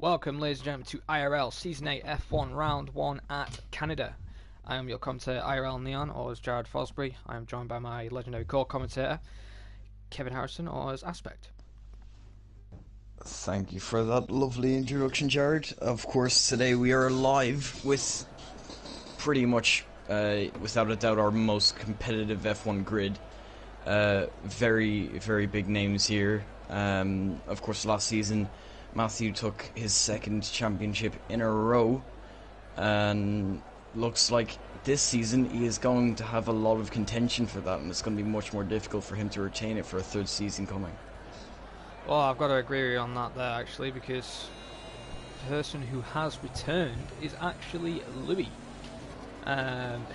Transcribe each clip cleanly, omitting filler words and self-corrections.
Welcome, ladies and gentlemen, to IRL Season 8 F1 Round 1 at Canada. I am your commentator, IRL Neon, or as Jared Fosbury. I am joined by my legendary co-commentator, Kevin Harrison, or as Aspect. Thank you for that lovely introduction, Jared. Of course, today we are live with pretty much, without a doubt, our most competitive F1 grid. Very, very big names here. Of course, last season, Matthew took his second championship in a row, and looks like this season he is going to have a lot of contention for that, and it's going to be much more difficult for him to retain it for a third season coming. Well, I've got to agree with you on that there, actually, because the person who has returned is actually Louis,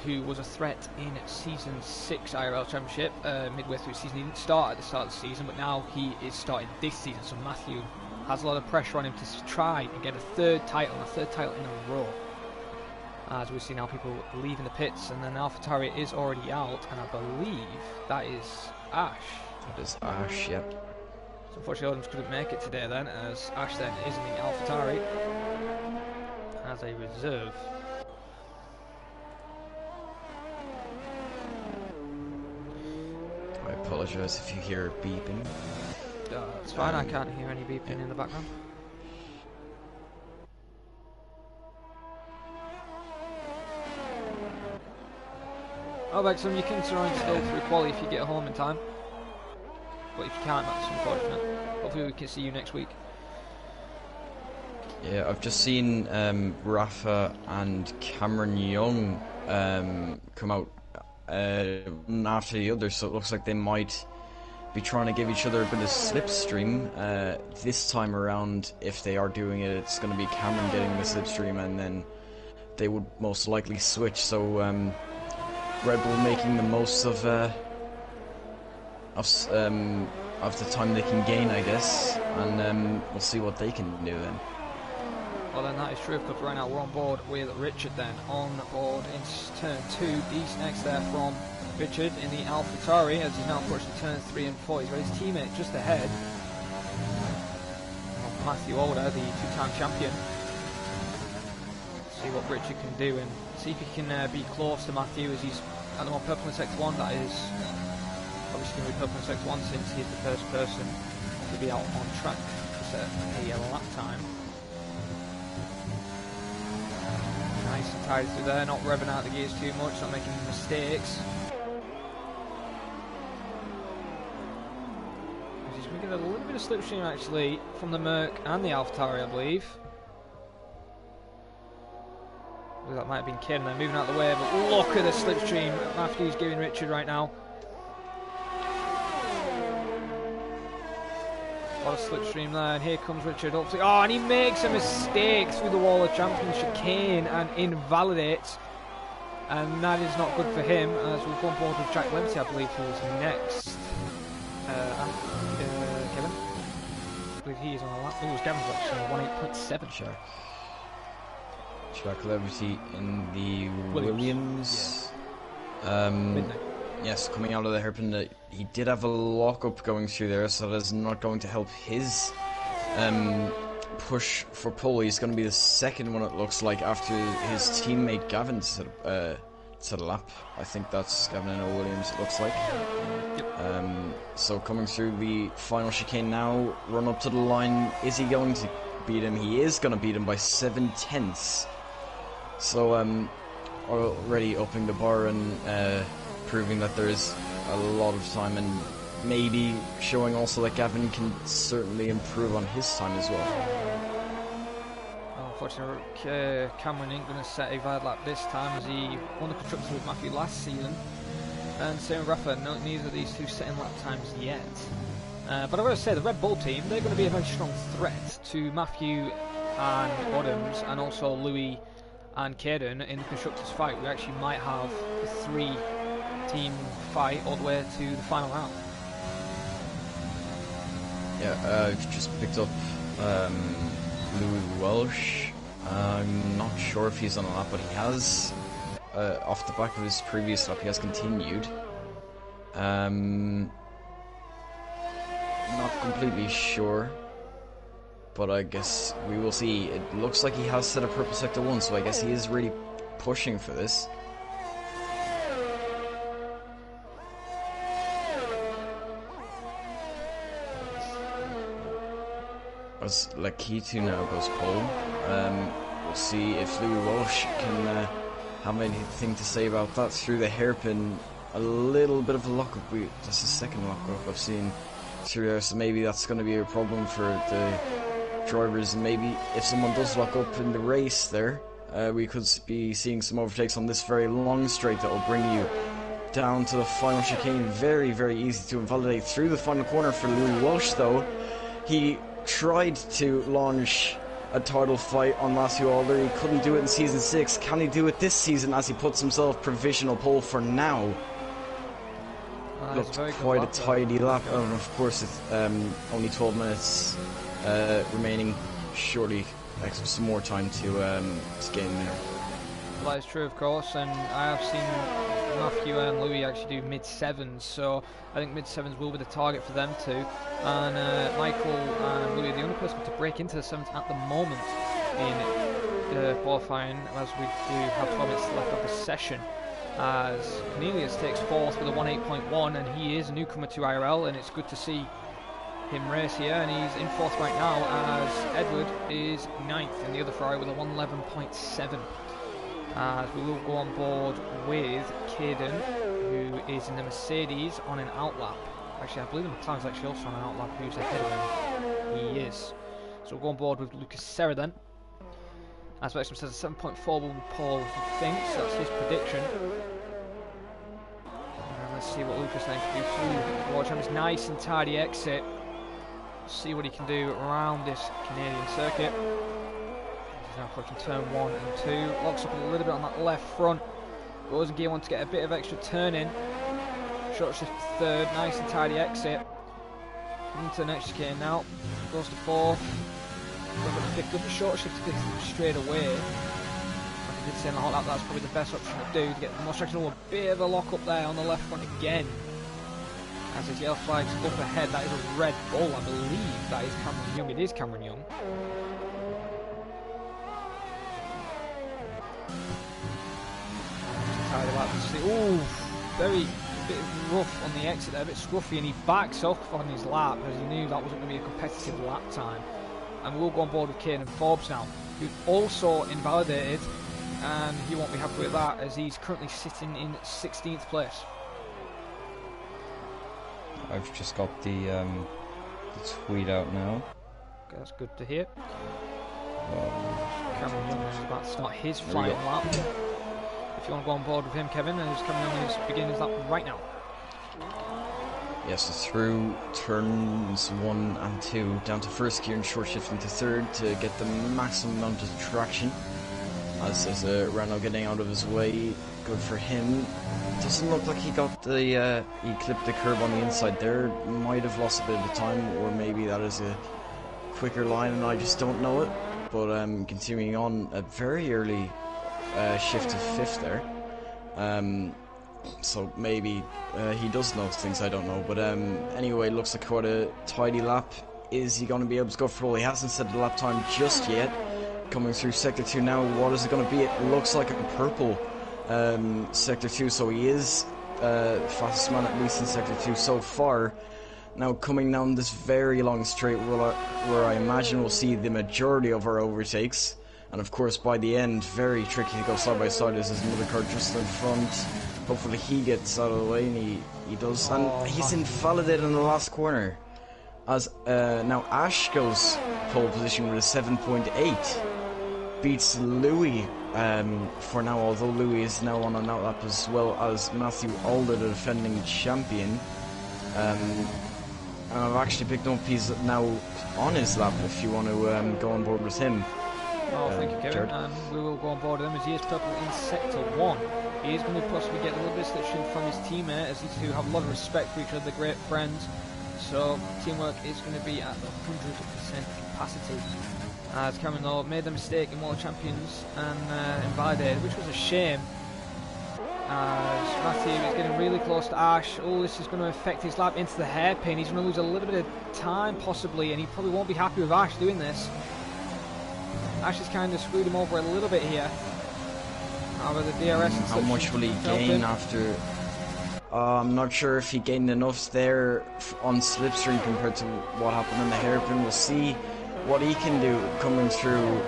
who was a threat in Season 6 IRL Championship, midway through the season. He didn't start at the start of the season, but now he is starting this season, so Matthew has a lot of pressure on him to try and get a third title in a row. As we see now, people leaving the pits, and then AlphaTauri is already out, and I believe that is Ash. That is Ash, yep. So unfortunately, Adams couldn't make it today then, as Ash then is in the AlphaTauri as a reserve. I apologise if you hear beeping. It's fine, I can't hear any beeping in the background. Oh, Bexham, you can surround still through quali if you get home in time. But if you can't, that's unfortunate. Hopefully we can see you next week. Yeah, I've just seen Rafa and Cameron Young come out one after the other, so it looks like they might be trying to give each other a bit of slipstream. This time around, if they are doing it, it's going to be Cameron getting the slipstream, and then they would most likely switch. So Red Bull making the most of the time they can gain, I guess, and we'll see what they can do then. Well then, that is true, because right now we're on board with Richard then, on board in turn 2, D's next there from Richard in the AlphaTauri, as he's now approaching turn 3 and 4. He's got his teammate just ahead of Matthew Older, the two-time champion. See what Richard can do and see if he can be close to Matthew, as he's at the moment purple in sector 1. That is obviously going to be purple in sector 1, since he's the first person to be out on track to set a lap time. Nice and tight through there, not revving out the gears too much, not making mistakes. He's going to get a little bit of slipstream actually from the Merc and the AlphaTauri, I believe. That might have been Ken, they're moving out of the way, but look at the slipstream Matthew's giving Richard right now. A lot of slipstream there, and here comes Richard up. Oh, and he makes a mistake through the wall of champion chicane and invalidates. And that is not good for him, as we've gone forward with Jack Dempsey, I believe, who's next. Kevin? I believe he is on a lap. Oh, it's Gavin's actually 18.7. Sure. Jack Dempsey in the Williams. Midnight. Yes, coming out of the hairpin, he did have a lockup going through there, so that's not going to help his push for pole. He's going to be the second one, it looks like, after his teammate Gavin set a lap. I think that's Gavin and Williams, it looks like. Yep. So coming through the final chicane now, run up to the line. Is he going to beat him? He is going to beat him by 7/10. So already opening the bar and proving that there is a lot of time, and maybe showing also that Gavin can certainly improve on his time as well. Unfortunately, Cameron ain't going to set a valid lap this time, as he won the Constructors with Matthew last season. And same with Rafa, neither of these two setting lap times yet. But I've got to say, the Red Bull team, they're going to be a very strong threat to Matthew and Adams, and also Louis and Caden in the Constructors fight. We actually might have a three-team fight all the way to the final round. Yeah, I've just picked up Louis Welsh. I'm not sure if he's on a lap, but he has. Off the back of his previous lap, he has continued. Not completely sure. but I guess we will see. It looks like he has set a purple sector 1, so I guess he is really pushing for this. As Lakitu now goes pole, we'll see if Louis Walsh can have anything to say about that through the hairpin. A little bit of a lockup. That's the second lockup I've seen through there, so maybe that's going to be a problem for the drivers. And maybe if someone does lock up in the race there, we could be seeing some overtakes on this very long straight that will bring you down to the final chicane. Very, very easy to invalidate through the final corner for Louis Walsh, though. He tried to launch a title fight on Matthew Alder. He couldn't do it in season 6. Can he do it this season as he puts himself provisional pole for now? Looked quite a tidy lap, and of course it's only 12 minutes remaining. Surely some more time to gain there. Well, that is true, of course, and I have seen Matthew and Louis actually do mid-7s, so I think mid-7s will be the target for them too. And Michael and Louis are the only person to break into the 7s at the moment in qualifying, as we do have 12 minutes left of the session. As Cornelius takes 4th with a 1.8.1, and he is a newcomer to IRL, and it's good to see him race here, and he's in 4th right now, as Edward is 9th in the other Ferrari with a 111.7. As we will go on board with Caden, who is in the Mercedes on an outlap. Actually, I believe the McLaren's actually also on an outlap. Who's ahead of him? He is. So we'll go on board with Lucas Serra then. As Wexham says, a 7.4 will be Paul thinks. That's his prediction. And let's see what Lucas then can do through World Champions. Nice and tidy exit. See what he can do around this Canadian circuit. He's now approaching turn 1 and 2. Locks up a little bit on that left front. Goes in gear 1 to get a bit of extra turn in. Short shift to 3rd. Nice and tidy exit. Into the next chicane now. Goes to 4th. Picked up a short shift to straight away. Like I did say in the hot lap, that's probably the best option to do to get the most traction. A bit of a lock up there on the left front again. As his yellow flag's up ahead, that is a Red Bull, I believe that is Cameron Young. It is Cameron Young. Ooh, very bit rough on the exit there, a bit scruffy, and he backs off on his lap as he knew that wasn't going to be a competitive lap time. And we will go on board with Caden Forbes now, who's also invalidated, and he won't be happy with that as he's currently sitting in 16th place. I've just got the tweet out now. Okay, that's good to hear. Cameron Young is about to start his flying lap. If you want to go on board with him, Kevin, and he's coming on his beginning lap right now. Yes, so through turns 1 and 2, down to 1st gear and short shift into 3rd to get the maximum amount of traction. As there's Renault getting out of his way, good for him. Doesn't look like he got the, he clipped the curb on the inside there. Might have lost a bit of time, or maybe that is a quicker line and I just don't know it. But continuing on, a very early shift to 5th there. So maybe he does know things I don't know, but anyway, looks like quite a tidy lap. Is he going to be able to go for all? He hasn't set the lap time just yet. Coming through sector 2 now, what is it going to be? It looks like a purple sector 2, so he is fastest man at least in sector 2 so far. Now coming down this very long straight where I imagine we'll see the majority of our overtakes, and of course by the end very tricky to go side by side as there's another car just in front. Hopefully he gets out of the way, and he does, and he's invalidated in the last corner. As now Ash goes pole position with a 7.8, beats Louis for now, although Louis is now on an outlap as well as Matthew Alder, the defending champion. And I've actually picked up he's now on his lap if you want to go on board with him. Well, thank you, Kevin, Jared. and we will go on board with him as he is purple in sector 1. He is going to possibly get a little bit of selection from his teammate, as these two have a lot of respect for each other, they're great friends. So teamwork is going to be at 100% capacity. As Cameron though made the mistake in World Champions and invalidated, which was a shame. As Matthew is getting really close to Ash. Oh, this is going to affect his lap into the hairpin. He's going to lose a little bit of time, possibly, and he probably won't be happy with Ash doing this. Ash has kind of screwed him over a little bit here. However, the DRS... how much will he gain after... I'm not sure if he gained enough there on slipstream compared to what happened in the hairpin. We'll see what he can do coming through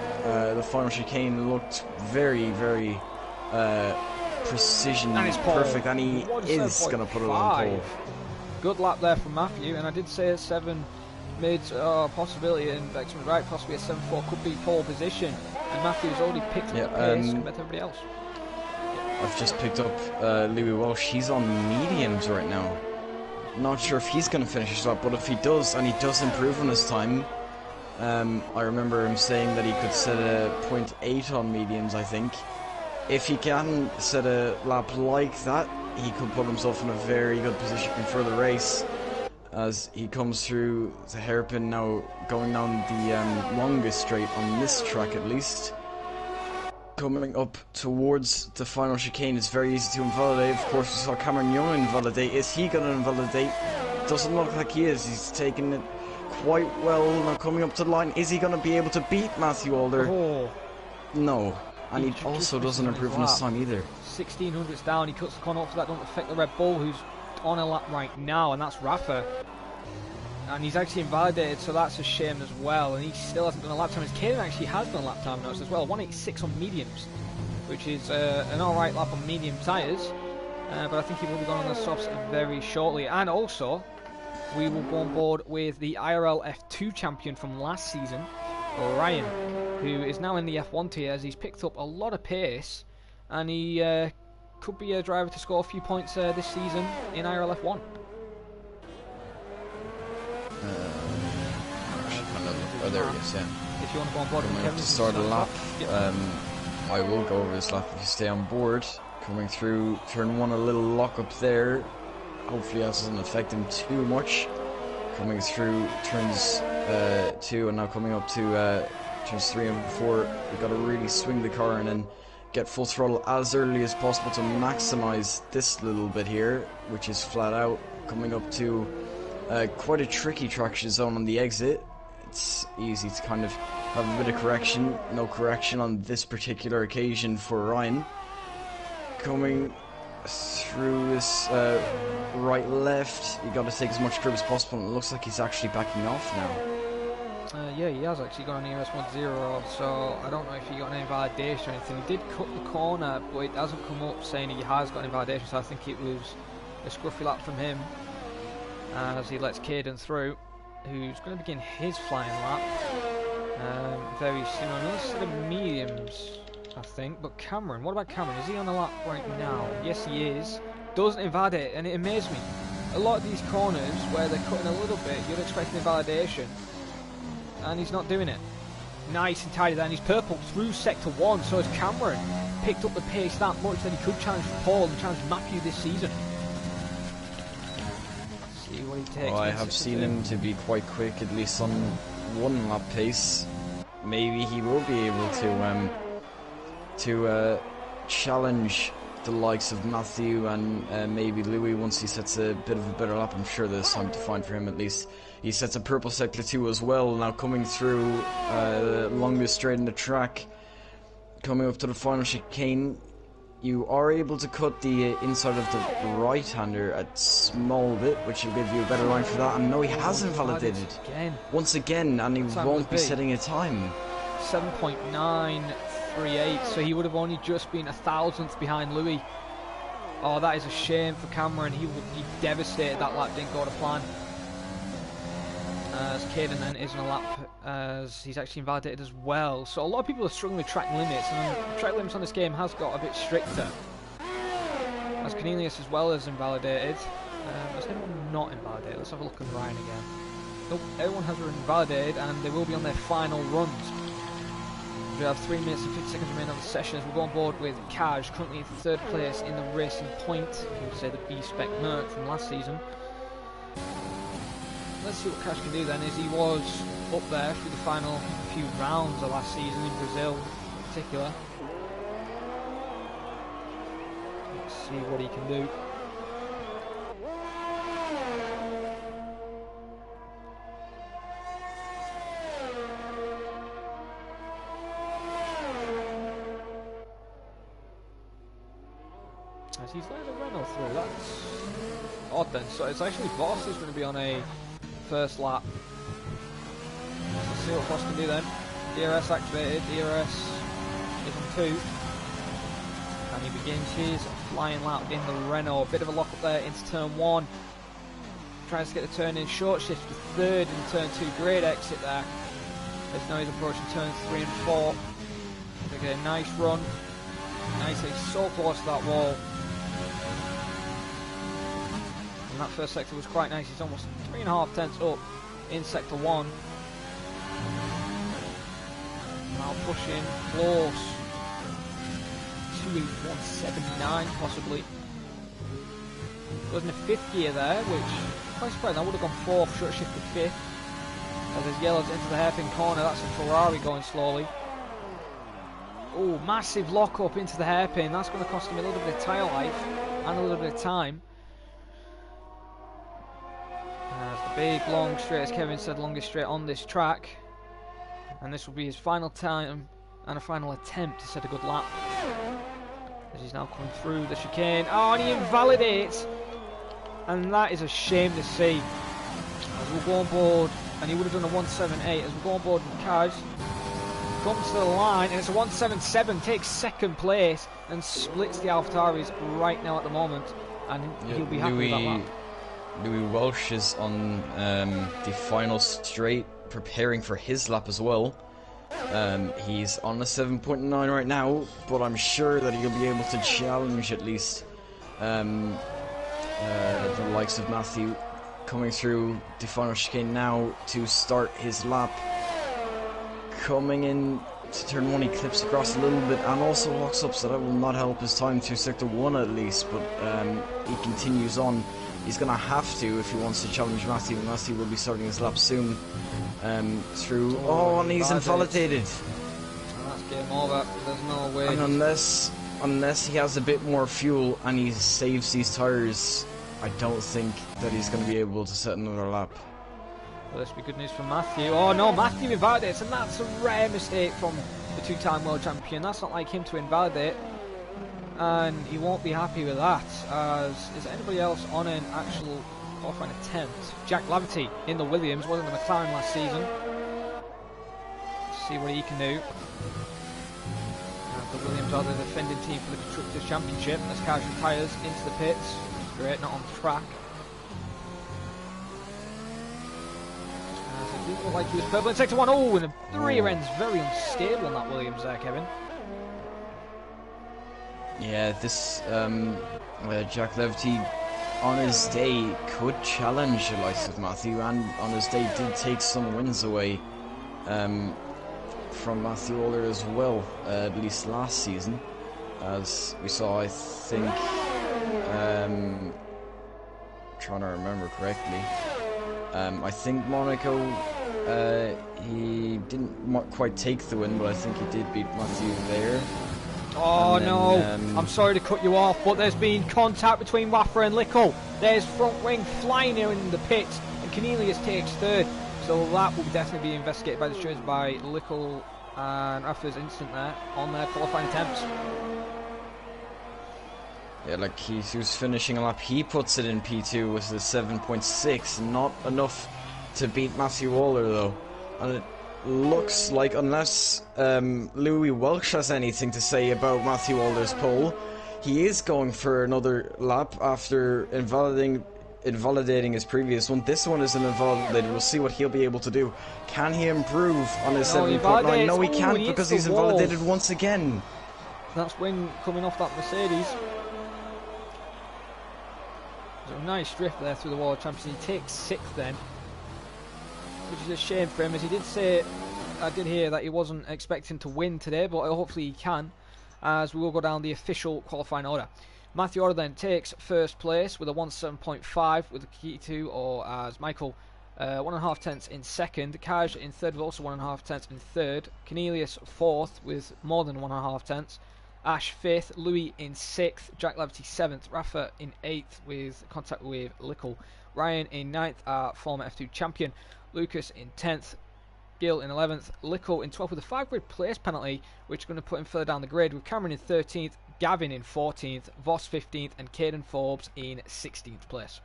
the final chicane. Looked very, very... precision perfect, and he is going to put it on pole. Good lap there from Matthew, and I did say a 7 mids possibility, and Beckman right, possibly a 7.4 could be pole position, and Matthew's already picked up the pace compared to everybody else. I've just picked up Louis Walsh. He's on mediums right now. Not sure if he's going to finish his lap, but if he does, and he does improve on his time, I remember him saying that he could set a 0.8 on mediums, I think. If he can set a lap like that, he could put himself in a very good position for the race as he comes through the hairpin now, going down the longest straight on this track at least. Coming up towards the final chicane, it's very easy to invalidate. Of course, we saw Cameron Young invalidate. Is he going to invalidate? Doesn't look like he is. He's taking it quite well now coming up to the line. Is he going to be able to beat Matthew Alder? Oh. No. And he also doesn't improve on his time either. 1600s down, he cuts the corner up, so that don't affect the Red Bull, who's on a lap right now, and that's Rafa. And he's actually invalidated, so that's a shame as well. And he still hasn't done a lap time. As Caden actually has done lap time notes as well, 186 on mediums, which is an alright lap on medium tyres. But I think he will be going on the softs very shortly. And also, we will go on board with the IRL F2 champion from last season, Ryan, who is now in the F1 tier as he's picked up a lot of pace, and he could be a driver to score a few points this season in IRL F1. Oh, there it is, yeah. If you want to go on board with Coming up Kevin to start a lap, yep. I will go over this lap if you stay on board. Coming through turn 1, a little lock up there. Hopefully that doesn't affect him too much. Coming through turns 2 and now coming up to turns 3 and 4, we've got to really swing the car and then get full throttle as early as possible to maximize this little bit here, which is flat out. Coming up to quite a tricky traction zone on the exit. It's easy to kind of have a bit of correction. No correction on this particular occasion for Ryan. Coming through this right left, you got to take as much grip as possible, and it looks like he's actually backing off now. Yeah, he has actually got an ERS 1.0, so I don't know if he got an invalidation or anything. He did cut the corner, but it hasn't come up saying he has got an invalidation, so I think it was a scruffy lap from him as he lets Caden through, who's going to begin his flying lap. Very similar, another set of mediums, I think. But Cameron, what about Cameron? Is he on the lap right now? Yes, he is. Doesn't invalidate, and it amazed me. A lot of these corners where they're cutting a little bit, you'd expect an invalidation, and he's not doing it. Nice and tidy there, and he's purple through sector 1. So has Cameron. Picked up the pace that much that he could challenge Paul and challenge Matthew this season. See what he takes. I have seen him to be quite quick, at least on 1 lap pace. Maybe he will be able to challenge the likes of Matthew and maybe Louis once he sets a bit of a better lap. I'm sure there's time to find for him at least. He sets a purple sector 2 as well, now coming through the longest straight in the track. Coming up to the final chicane, you are able to cut the inside of the right-hander a small bit, which will give you a better line for that. And no, he has invalidated once again, and he won't be setting a time. 7.938, so he would have only just been 1,000th behind Louis. Oh, that is a shame for Cameron. He would be devastated that lap didn't go to plan. As Caden then is in a lap as he's actually invalidated as well. So a lot of people are struggling with track limits, and track limits on this game has got a bit stricter. As Cornelius as well as invalidated. Has anyone not invalidated? Let's have a look at Ryan again. Nope, everyone has been invalidated, and they will be on their final runs. We have 3 minutes and 50 seconds remaining on the session as we'll go on board with Kaj, currently in 3rd place in the racing point. You would say the B-Spec Merc from last season. Let's see what Cash can do then, as he was up there through the final few rounds of last season in Brazil in particular. Let's see what he can do. As he's letting the Renault through, that's odd then. So it's actually Voss who's going to be on a first lap. Let's see what Voss can do then. DRS activated, DRS is on 2. And he begins his flying lap in the Renault. Bit of a lock up there into turn 1. Tries to get the turn in, short shift to 3rd in turn 2. Great exit there. As now he's approaching turn 3 and 4. They get a nice run. Nicely, so close to that wall. And that first sector was quite nice. He's almost 3.5 tenths up in sector 1. Now pushing close to a 179 possibly. Goes into 5th gear there, which quite surprised. I would have gone 4th, short shift to 5th. As there's yellows into the hairpin corner. That's a Ferrari going slowly. Oh, massive lock up into the hairpin. That's going to cost him a little bit of tyre life and a little bit of time. As the big long straight, as Kevin said, longest straight on this track. And this will be his final time and a final attempt to set a good lap. As he's now coming through the chicane. Oh, and he invalidates. And that is a shame to see. As we'll go on board, and he would have done a 178. As we go on board with Kaj, comes to the line, and it's a 177, takes 2nd place, and splits the AlphaTauris right now at the moment. And he'll be happy with that lap. Louis Welsh is on the final straight, preparing for his lap as well. He's on a 7.9 right now, but I'm sure that he'll be able to challenge at least the likes of Matthew coming through the final chicane now to start his lap. Coming in to turn 1, he clips across a little bit and also locks up, so that will not help his time through sector 1 at least, but he continues on. He's going to have to if he wants to challenge Matthew. Matthew will be starting his lap soon through... Oh, and he's invalidated. That's game over. There's no way. And unless he has a bit more fuel and he saves these tyres, I don't think that he's going to be able to set another lap. Well, this will be good news for Matthew. Oh no, Matthew invalidates, and that's a rare mistake from the 2-time world champion. That's not like him to invalidate. And he won't be happy with that, as is there anybody else on an actual qualifying attempt? Jack Laverty in the Williams, wasn't the McLaren last season. Let's see what he can do. The Williams are the defending team for the Constructors' Championship. As Kaj retires into the pits. Great, not on track. As it didn't look like he was purple in sector 1. Oh, and the rear end's very unstable on that Williams there, Kevin. Yeah, this Jack Leverty on his day could challenge the likes of Matthew, and on his day did take some wins away from Matthew Older as well, at least last season, as we saw. I think trying to remember correctly, I think Monaco he didn't quite take the win, but I think he did beat Matthew there. Oh no, I'm sorry to cut you off, but there's been contact between Waffer and Lickle. There's front wing flying here in the pits, and Cornelius takes 3rd. So that will definitely be investigated by the stewards by Lickle and Waffer's instant there on their qualifying attempts. Yeah, like he was finishing a lap, he puts it in P2 with a 7.6, not enough to beat Matthew Waller though. And it looks like, unless Louis Welsh has anything to say about Matthew Waller's pole, he is going for another lap after invalidating his previous one. This one isn't invalidated. We'll see what he'll be able to do. Can he improve on his 7.9? No, he can't, because he's invalidated once again. That's wing coming off that Mercedes. So a nice drift there through the World Championship. He takes 6th then, which is a shame for him, as he did say, I did hear that he wasn't expecting to win today, but hopefully he can, as we will go down the official qualifying order. Matthew Order then takes 1st place with a 1.7.5 with the key to, or as Michael 1.5 tenths in 2nd, Kaj in 3rd with also 1.5 tenths in 3rd, Cornelius 4th with more than 1.5 tenths, Ash 5th, Louis in 6th, Jack Laverty 7th, Rafa in 8th with contact with Lickle, Ryan in 9th, our former F2 champion, Lucas in 10th, Gil in 11th, Lickle in 12th with a 5 grid place penalty, which is going to put him further down the grid, with Cameron in 13th, Gavin in 14th, Voss 15th, and Caden Forbes in 16th place.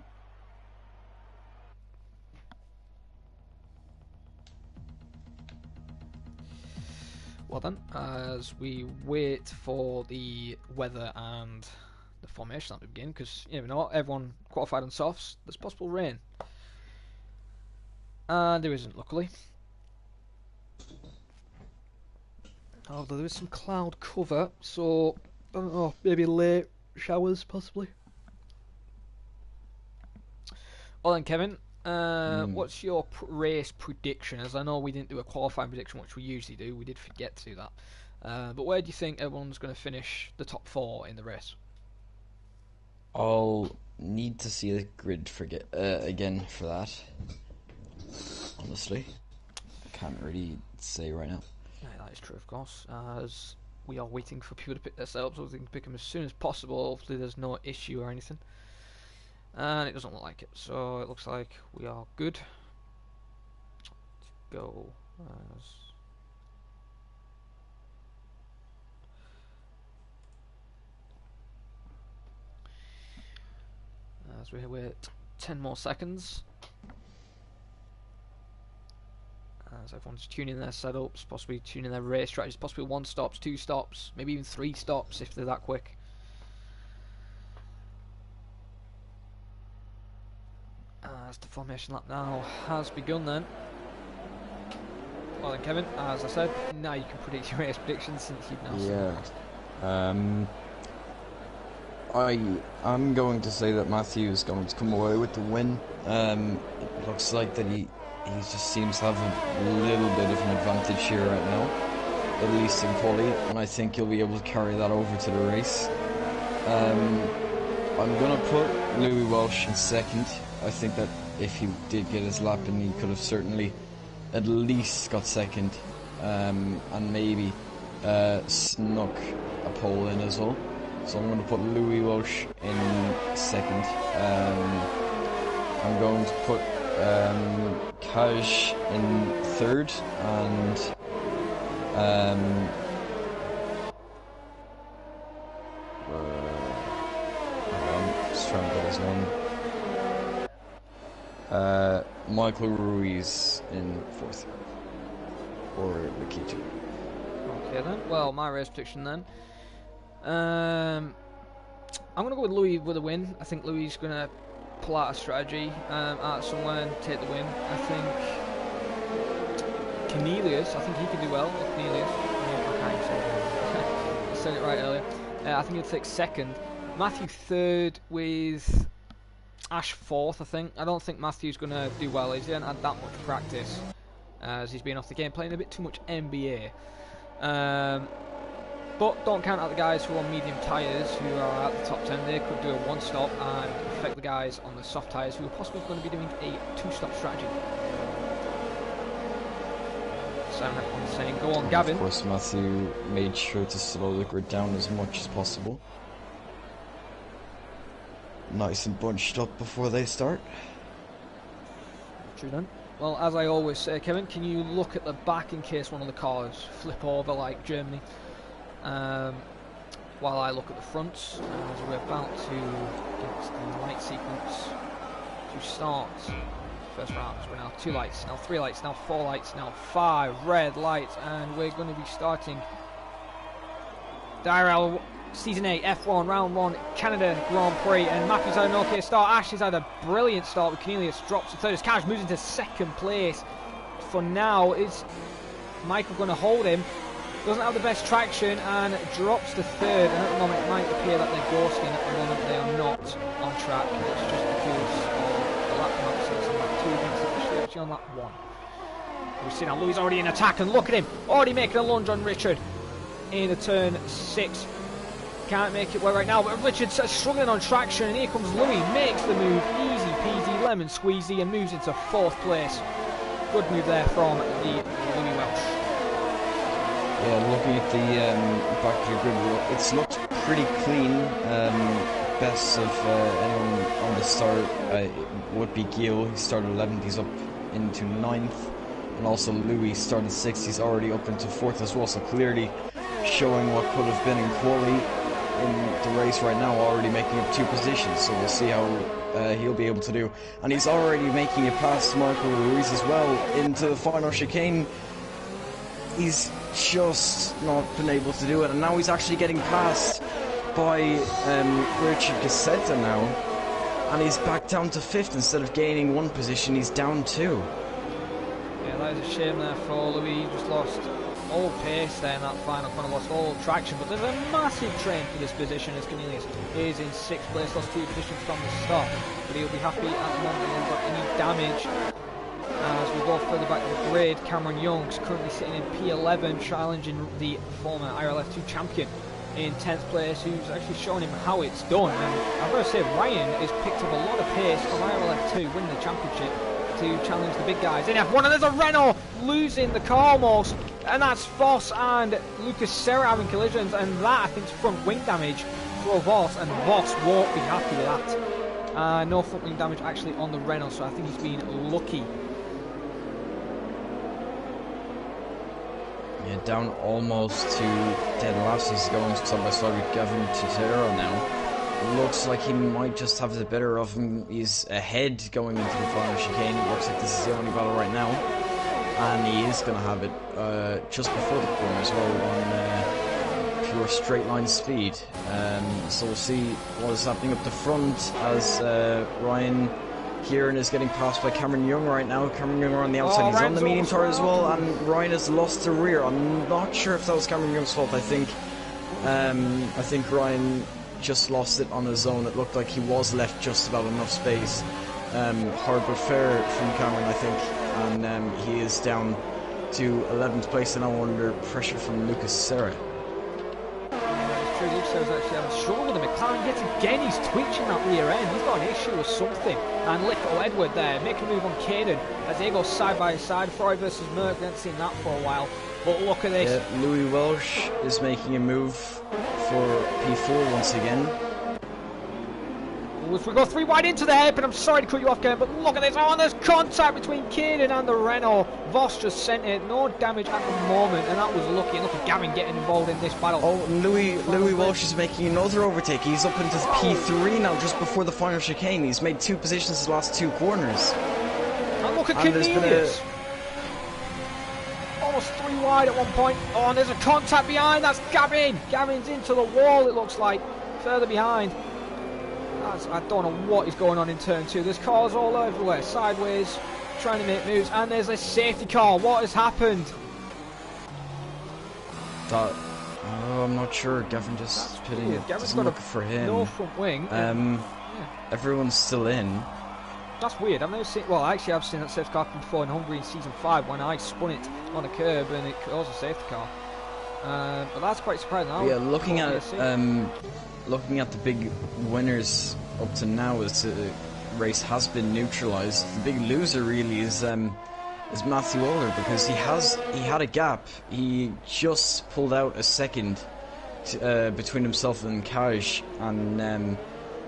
Well then, as we wait for the weather and the formation to begin, because you know what, everyone qualified on softs, there's possible rain. And there isn't, luckily. Although there is some cloud cover, so I don't know, maybe late showers possibly. Well then, Kevin, what's your race prediction? As I know we didn't do a qualifying prediction, which we usually do. We did forget to do that. But where do you think everyone's going to finish the top 4 in the race? I'll need to see the grid again for that. Honestly, I can't really say right now. Yeah, that is true, of course. As we are waiting for people to pick their setups, so we can pick them as soon as possible. Hopefully, there's no issue or anything. And it doesn't look like it, so it looks like we are good. Let's go. As we wait 10 more seconds. As everyone's tuning their setups, possibly tuning their race strategies, possibly 1 stops, 2 stops, maybe even 3 stops if they're that quick. As the formation lap now has begun then. Well then, Kevin, as I said, now you can predict your race predictions since you've now seen I'm going to say that Matthew is going to come away with the win. It looks like that he just seems to have a little bit of an advantage here right now, at least in quali, and I think he'll be able to carry that over to the race. I'm going to put Louis Welsh in second. I think that if he did get his lap in, he could have certainly at least got second, and maybe snuck a pole in as well. So I'm going to put Louis Welsh in second. I'm going to put Kaj in third, and I'm just trying to get his name. Michael Ruiz in fourth, or Rikitu. Okay then. Well, my race prediction then. I'm going to go with Louis with a win. I think Louis is going to pull out a strategy out somewhere and take the win. I think Cornelius, I think he can do well. Cornelius, I can't even say it. I said it right earlier. I think he'll take second. Matthew third with Ash fourth, I think. I don't think Matthew's going to do well. He hasn't had that much practice as he's been off the game, playing a bit too much NBA. But don't count out the guys who are on medium tyres who are at the top 10. They could do a 1-stop and affect the guys on the soft tyres who are possibly going to be doing a 2-stop strategy. So I'm saying go on, Gavin. Of course, Matthew made sure to slow the grid down as much as possible. Nice and bunched up before they start. True then. Well, as I always say, Kevin, can you look at the back in case one of the cars flip over like Germany? While I look at the fronts, as we're about to get the light sequence to start. First round, so we're now 2 lights, now 3 lights, now 4 lights, now 5 red lights, and we're going to be starting the IRL Season 8 F1 Round 1 Canada Grand Prix, and Matthew's had an okay start. Ash has had a brilliant start with Cornelius, drops to third as Cash moves into second place. For now, is Michael going to hold him? Doesn't have the best traction and drops to third, and at the moment it might appear that they're ghosting. At the moment they are not on track. It's just because of the lap absence on lap 2 against actually on lap 1. We see now Louis already in attack, and look at him, already making a lunge on Richard in the turn 6. Can't make it well right now, but Richard's struggling on traction, and here comes Louis, makes the move, easy peasy, lemon squeezy, and moves into 4th place. Good move there from the Louis Welsh. Yeah, looking at the back of the grid, it's looked pretty clean. Best of anyone on the start would be Gil. He started 11th, he's up into 9th. And also Louis started 6th, he's already up into 4th as well. So clearly showing what could have been in quali in the race right now, already making up 2 positions. So we'll see how he'll be able to do. And he's already making it past Marco Ruiz as well into the final chicane. He's just not been able to do it, and now he's actually getting passed by Richard Gazzetta now, and he's back down to 5th. Instead of gaining 1 position, he's down 2. Yeah, that is a shame there for Louis. He just lost all pace there in that final corner, lost all traction, but there's a massive train for this position as Cornelius is in 6th place, lost 2 positions from the start, but he'll be happy at the moment. He hasn't got any damage. As we go further back to the grid, Cameron Young's currently sitting in P11, challenging the former IRL F2 champion in 10th place, who's actually showing him how it's done. And I've got to say, Ryan has picked up a lot of pace from IRL F2, winning the championship, to challenge the big guys in F1. And there's a Renault losing the car almost, and that's Voss and Lucas Serra having collisions, and that I think is front wing damage for Voss, and Voss won't be happy with that. No front wing damage actually on the Renault, so I think he's been lucky. Yeah, down almost to dead last. He's going side by side with Gavin Titero now. Looks like he might just have the better of him. He's ahead going into the final chicane. It looks like this is the only battle right now. And he is going to have it just before the corner as well on pure straight line speed. So we'll see what is happening up the front as Ryan Kieran is getting passed by Cameron Young right now. Cameron Young on the outside. He's on the medium tire as well, and Ryan has lost the rear. I'm not sure if that was Cameron Young's fault. I think Ryan just lost it on his own. It looked like he was left just about enough space. Hard but fair from Cameron, I think, and he is down to 11th place and now under pressure from Lucas Serra. Lucas Serra's actually having a struggle with the McLaren yet again. He's twitching that rear end. He's got an issue or something. And Lico Edward there making a move on Caden as they go side by side. Ferrari versus Merck. We haven't seen that for a while. But look at this. Yeah, Louis Welsh is making a move for P4 once again. As we go 3 wide into the hairpin, I'm sorry to cut you off, Gavin, but look at this. Oh, there's contact between Caden and the Renault. Voss just sent it. No damage at the moment, and that was lucky. And look at Gavin getting involved in this battle. Oh, Louis Welsh is making another overtake. He's up into P3 now, just before the final chicane. He's made 2 positions his last 2 corners. And look at Cornelius. Almost 3 wide at one point. Oh, and there's a contact behind. That's Gavin. Gavin's into the wall, it looks like. Further behind. I don't know what is going on in turn 2. There's cars all everywhere, sideways, trying to make moves, and there's a safety car. What has happened? I'm not sure. Gavin just pitting it. Doesn't look for him. No front wing. Yeah. Everyone's still in. That's weird. I've never seen. Well, actually, I've seen that safety car before in Hungary in season 5 when I spun it on a curb and it caused a safety car. But that's quite surprising. Yeah, looking at it. Looking at the big winners up to now, as the race has been neutralised, the big loser really is Matthew Oler, because he had a gap. He just pulled out a second between himself and Kaj, and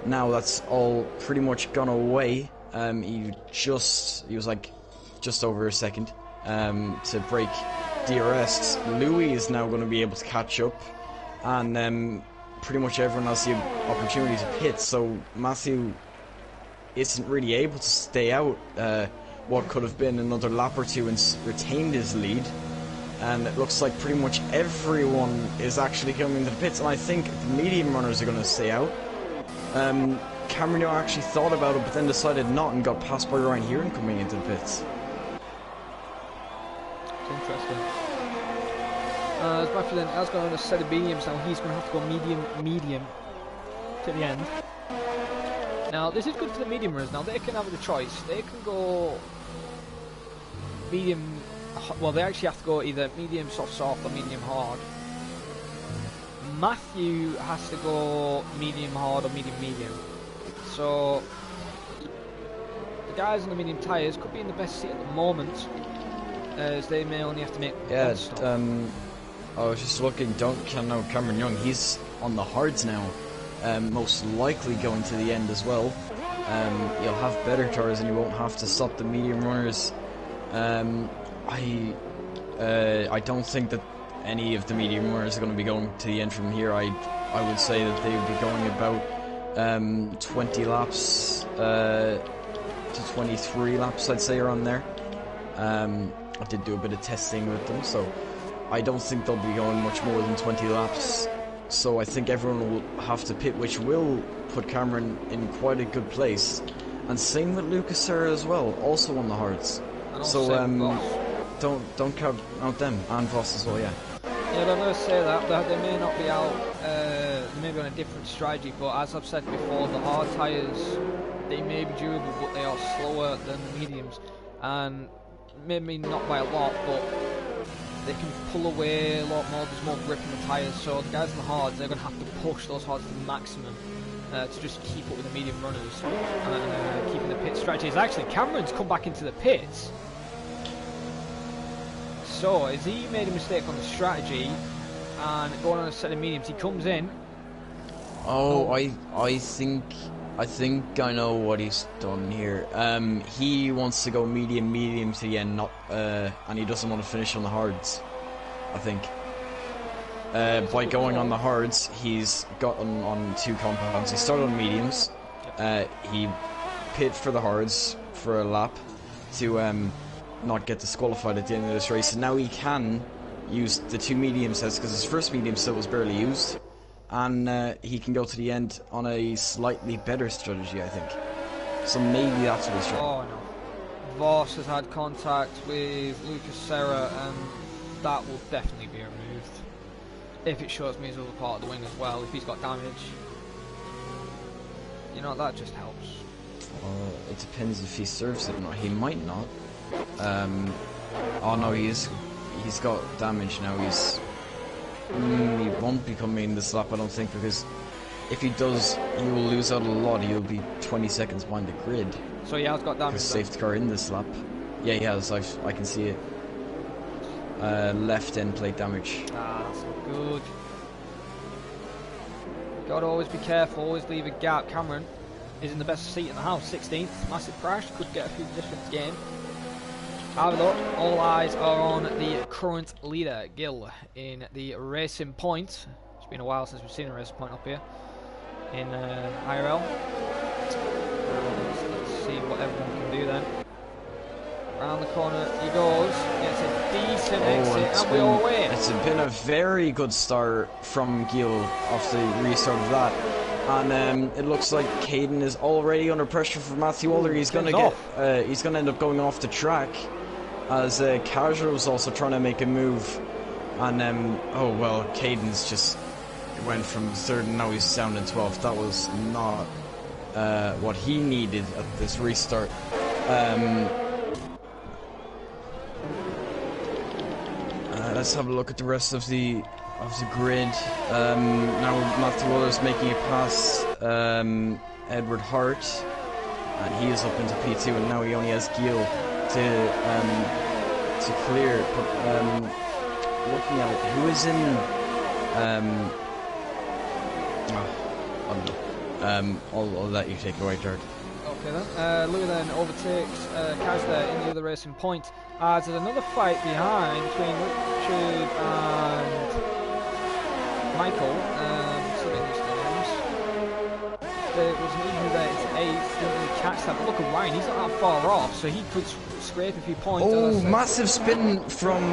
now that's all pretty much gone away. He was like just over a second to break DRS. Louis is now going to be able to catch up, and pretty much everyone has the opportunity to pit, so Matthew isn't really able to stay out what could have been another lap or 2 and retained his lead. And it looks like pretty much everyone is actually coming into the pits, and I think the medium runners are going to stay out. Cameron actually thought about it, but then decided not and got passed by Ryan Heron coming into the pits. It's interesting. As Matthew then has gone on a set of mediums now, he's going to have to go medium to the end. Now, this is good for the medium runners. Now, they can have the choice. They can go medium. Well, they actually have to go either medium soft or medium hard. Matthew has to go medium hard or medium. So the guys on the medium tyres could be in the best seat at the moment, as they may only have to make one stop. I was just looking, don't count out Cameron Young, he's on the hards now, most likely going to the end as well. You'll have better tires and you won't have to stop the medium runners. I don't think that any of the medium runners are going to be going to the end from here. I would say that they would be going about 20 laps to 23 laps, I'd say, around there. I did do a bit of testing with them, so I don't think they'll be going much more than 20 laps. So I think everyone will have to pit, which will put Cameron in quite a good place. And same with Lucas Serra as well, also on the hards. So don't count out them, and Voss as well, yeah. Yeah, I'm going to say that they may not be out, they may be on a different strategy, but as I've said before, the hard tyres, they may be durable, but they are slower than the mediums. And maybe not by a lot, but they can pull away a lot more, there's more grip in the tyres, so the guys in the hards, they're going to have to push those hards to the maximum to just keep up with the medium runners and keeping the pit strategies. Actually, Cameron's come back into the pits. So, has he made a mistake on the strategy and going on a set of mediums? He comes in. Oh, I think I know what he's done here. He wants to go medium to the end, not and he doesn't want to finish on the hards, I think. By going on the hards, he's gotten on two compounds. He started on mediums. He pit for the hards for a lap to not get disqualified at the end of this race, and now he can use the two medium sets because his first medium set was barely used, and he can go to the end on a slightly better strategy, I think. So maybe that's what he's trying. Oh no, Voss has had contact with Lucas Serra, and that will definitely be removed. If it shows me his other part of the wing as well, if he's got damage, you know, that just helps. It depends if he serves it or not. He might not. Oh no, he's got damage now. He won't be coming in this lap, I don't think, because if he does, he will lose out a lot. He'll be 20 seconds behind the grid. So he has got damage. Safety car in this lap. Yeah, he has. I can see it. Left end plate damage. Ah, that's not good. Gotta always be careful. Always leave a gap. Cameron is in the best seat in the house, 16th. Massive crash. Could get a few positions gained. Have a look. All eyes are on the current leader, Gil, in the Racing Point. It's been a while since we've seen a Racing Point up here in IRL. Let's see what everyone can do then. Around the corner he goes. Gets a decent exit, and we all win. It's been a very good start from Gil off the restart of that. And it looks like Caden is already under pressure for Matthew Alder. He's gonna end up going off the track, as Casual was also trying to make a move. And oh well, Caden's just went from third and now he's down in 12th. That was not what he needed at this restart. Let's have a look at the rest of the grid. Now Matthew Waller's making a pass Edward Hart, and he is up into P2, and now he only has Gil to clear. But looking at it, who is in I don't know. I'll let you take away, Jared. Okay then. Louis then overtakes Kaz there in the other Racing Point. There's another fight behind between Richard and Michael. There was an issue there. It's 8th. Didn't really catch that. But look at Ryan. He's not that far off, so he could scrape a few points. Oh, massive spin from.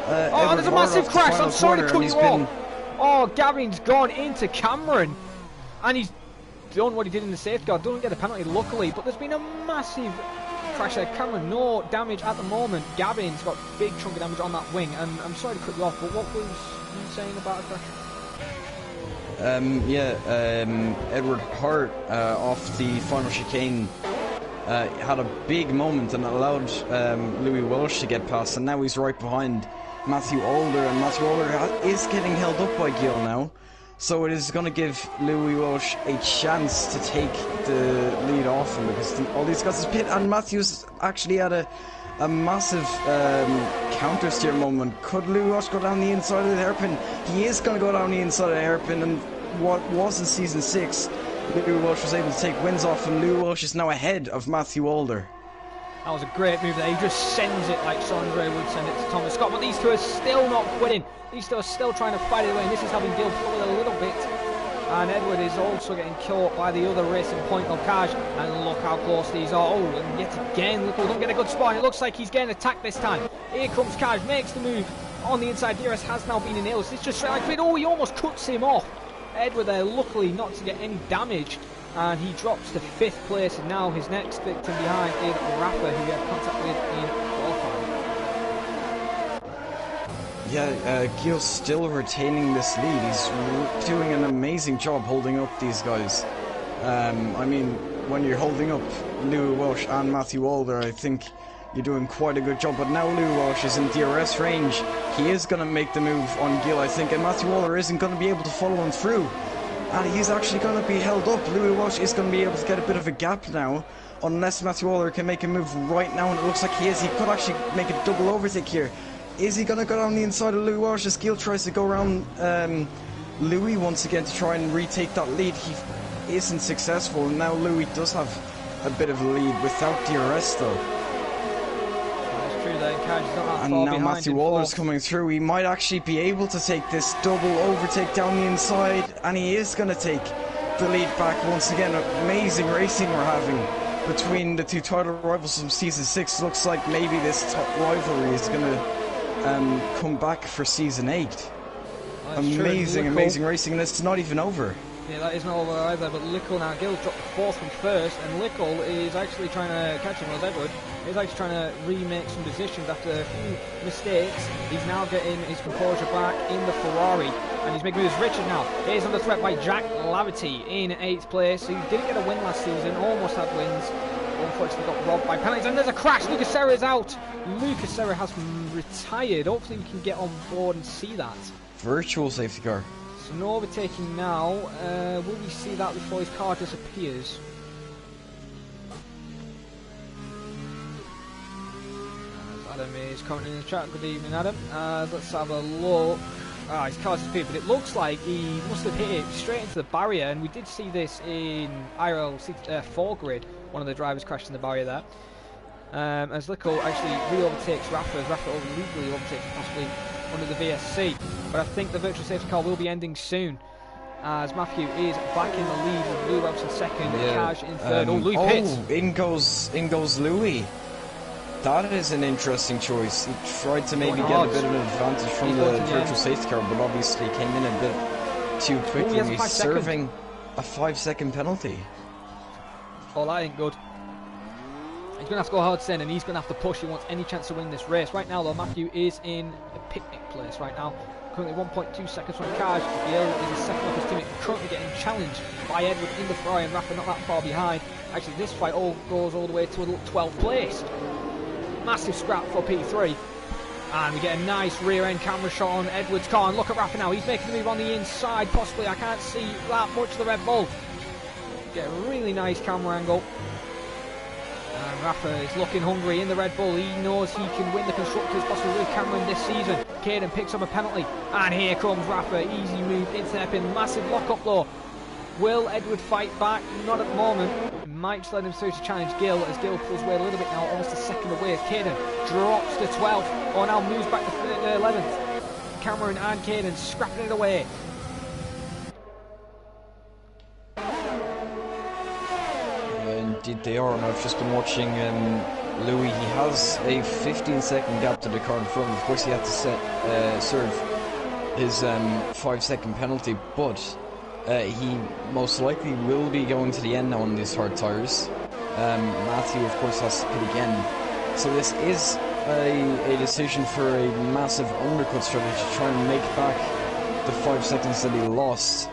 Oh, there's a massive crash. I'm sorry to cut you off. Oh, Gavin's gone into Cameron, and he's done what he did in the safeguard. Doesn't get a penalty, luckily, but there's been a massive crash there. Cameron, no damage at the moment. Gavin's got big chunk of damage on that wing, and I'm sorry to cut you off, but what was you saying about a crash? Edward Hart off the final chicane had a big moment and allowed Louis Welsh to get past, and now he's right behind Matthew Alder, and Matthew Alder is getting held up by Gil now. So it is going to give Louis Welsh a chance to take the lead off him, because all these guys is pit, and Matthew's actually had a a massive counter steer moment. Could Louis Walsh go down the inside of the hairpin? He is going to go down the inside of the hairpin, and what was in Season 6, Louis Walsh was able to take wins off, and Louis Walsh is now ahead of Matthew Alder. That was a great move there. He just sends it like Sondre would send it to Thomas Scott, but these two are still not quitting. These two are still trying to fight it away, and this is having Gill forward a little bit. And Edward is also getting caught by the other racing point of Kaj. And look how close these are. Oh, and yet again, Little don't get a good spot. It looks like he's getting attacked this time. Here comes Kaj, makes the move on the inside. DRS has now been enabled. It's just straight like, oh, he almost cuts him off. Edward there, luckily not to get any damage. And he drops to 5th place. And now his next victim behind is Rafa, who we had contact with in qualifying. Yeah, Gil's still retaining this lead. He's doing an amazing job holding up these guys. I mean, when you're holding up Louis Walsh and Matthew Alder, I think you're doing quite a good job. But now Louis Walsh is in DRS range. He is going to make the move on Gil, I think, and Matthew Alder isn't going to be able to follow him through. And he's actually going to be held up. Louis Walsh is going to be able to get a bit of a gap now, unless Matthew Alder can make a move right now, and it looks like he is. He could actually make a double overtake here. Is he going to go down the inside of Louis Walsh as Gil tries to go around Louis once again to try and retake that lead? He isn't successful, and now Louis does have a bit of a lead without DRS though. That's true there, Kaj is not that And far now behind Matthew Alder's coming through. He might actually be able to take this double overtake down the inside, and he is going to take the lead back once again. Amazing racing we're having between the two title rivals from Season 6. Looks like maybe this top rivalry is going to come back for Season 8. Amazing racing, and it's not even over. Yeah, that isn't over either, but Lickle now, Gill dropped the 4th from 1st, and Lickle is actually trying to catch him, as Edward is actually trying to remake some positions after a few mistakes. He's now getting his composure back in the Ferrari, and he's making moves. Richard now is under threat by Jack Laverty in 8th place, who didn't get a win last season, almost had wins, unfortunately got robbed by penalties, and there's a crash. Lucas Serra is out. Lucas Serra has retired. Hopefully we can get on board and see that. Virtual safety car. So no overtaking now. Will we see that before his car disappears? Adam is currently in the chat. Good evening, Adam. Let's have a look. His car's disappeared, but it looks like he must have hit it straight into the barrier, and we did see this in IRL 4 grid. One of the drivers crashed in the barrier there. As Lickle actually re-overtakes Rafa, as Rafa illegally overtakes possibly under the VSC. But I think the virtual safety car will be ending soon, as Matthew is back in the lead with Louis Welch in 2nd, Kaj in 3rd. Louis pits. In goes Louis. That is an interesting choice. He tried to maybe get a bit of an advantage from the virtual safety car, but obviously came in a bit too quickly. He's serving a 5-second penalty. Oh, that ain't good. He's going to have to go hard stand, and he's going to have to push. He wants any chance to win this race. Right now, though, Matthew is in a picnic place right now. Currently 1.2 seconds from Kaj. Gil is a second off his teammate, currently getting challenged by Edward in the Ferrari, and Rafa not that far behind. Actually, this fight all goes all the way to 12th place. Massive scrap for P3. And we get a nice rear end camera shot on Edward's car. And look at Rafa now. He's making the move on the inside. Possibly, I can't see that much of the Red Bull. Get a really nice camera angle. And Rafa is looking hungry in the Red Bull. He knows he can win the Constructors, possibly with Cameron this season. Caden picks up a penalty. And here comes Rafa. Easy move into the hairpin. Massive lock-up though. Will Edward fight back? Not at the moment. Mike's led him through to challenge Gil, as Gil pulls away a little bit now, almost a second away. As Caden drops to 12th. Or now moves back to 11th. Cameron and Caden scrapping it away. Indeed they are, and I've just been watching Louis. He has a 15-second gap to the car in front. Of course he had to serve his 5-second penalty, but he most likely will be going to the end now on these hard tyres. Matthew of course has to pit again, so this is a decision for a massive undercut strategy to try and make back the 5 seconds that he lost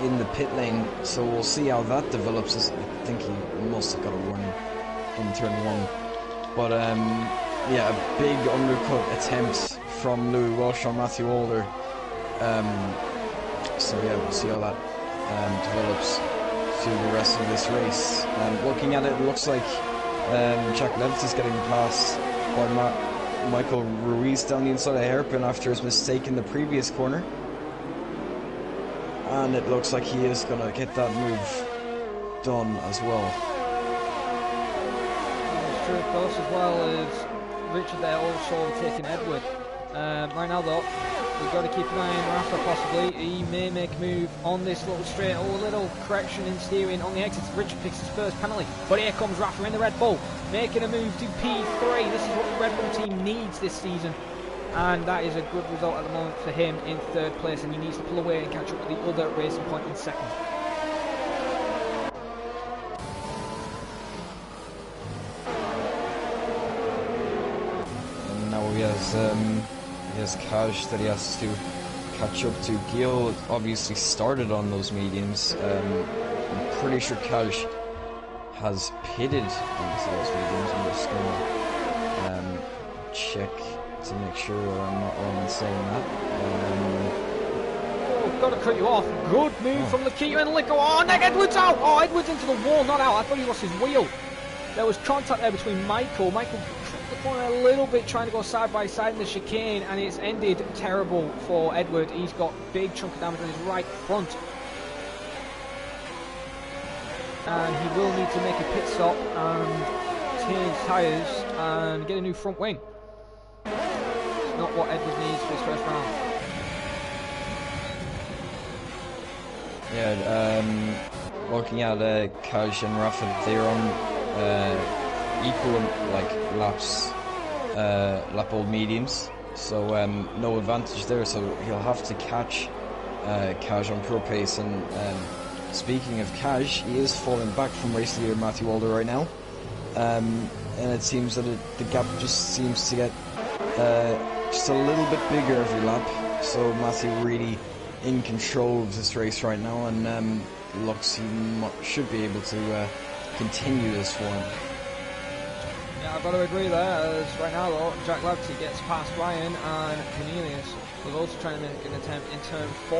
in the pit lane. So we'll see how that develops. I think he must have got a warning in turn 1, but yeah, a big undercut attempt from Louis Walsh on Matthew Alder. So yeah, we'll see how that develops through the rest of this race. Looking at it, it looks like Jack Levitz is getting passed by Michael Ruiz down the inside of the hairpin after his mistake in the previous corner. And it looks like he is going to get that move done as well. It's true, of course, as well as Richard there also taking Edward. Right now, though, we've got to keep an eye on Rafa possibly. He may make a move on this little straight. Oh, a little correction in steering on the exits. Richard picks his first penalty. But here comes Rafa in the Red Bull, making a move to P3. This is what the Red Bull team needs this season. And that is a good result at the moment for him in third place. And he needs to pull away and catch up with the other Racing Point in second. And now he has Kaj that he has to catch up to. Gil obviously started on those mediums. I'm pretty sure Kaj has pitted onto those mediums. I'm just gonna check to make sure that I'm not wrong in saying that. Oh, got to cut you off. Good move from Lakita and Lico. Oh, Nick Edwards out. Oh, Edwards into the wall, not out. I thought he lost his wheel. There was contact there between Michael. Michael tripped the corner a little bit trying to go side by side in the chicane, and it's ended terrible for Edward. He's got big chunk of damage on his right front. And he will need to make a pit stop and change tyres and get a new front wing. It's not what Edward needs for his first round. Yeah, looking at Kaj and Rafa, they're on equal lap old mediums, so no advantage there. So he'll have to catch Kaj on pure pace. And speaking of Kaj, he is falling back from race leader Matthew Alder right now, and it seems that the gap just seems to get just a little bit bigger every lap. So Matthew really in control of this race right now, and looks he should be able to continue this form. Yeah, I've got to agree there, as right now though, Jack Labsy gets past Ryan, and Cornelius was also trying to make an attempt in turn 4.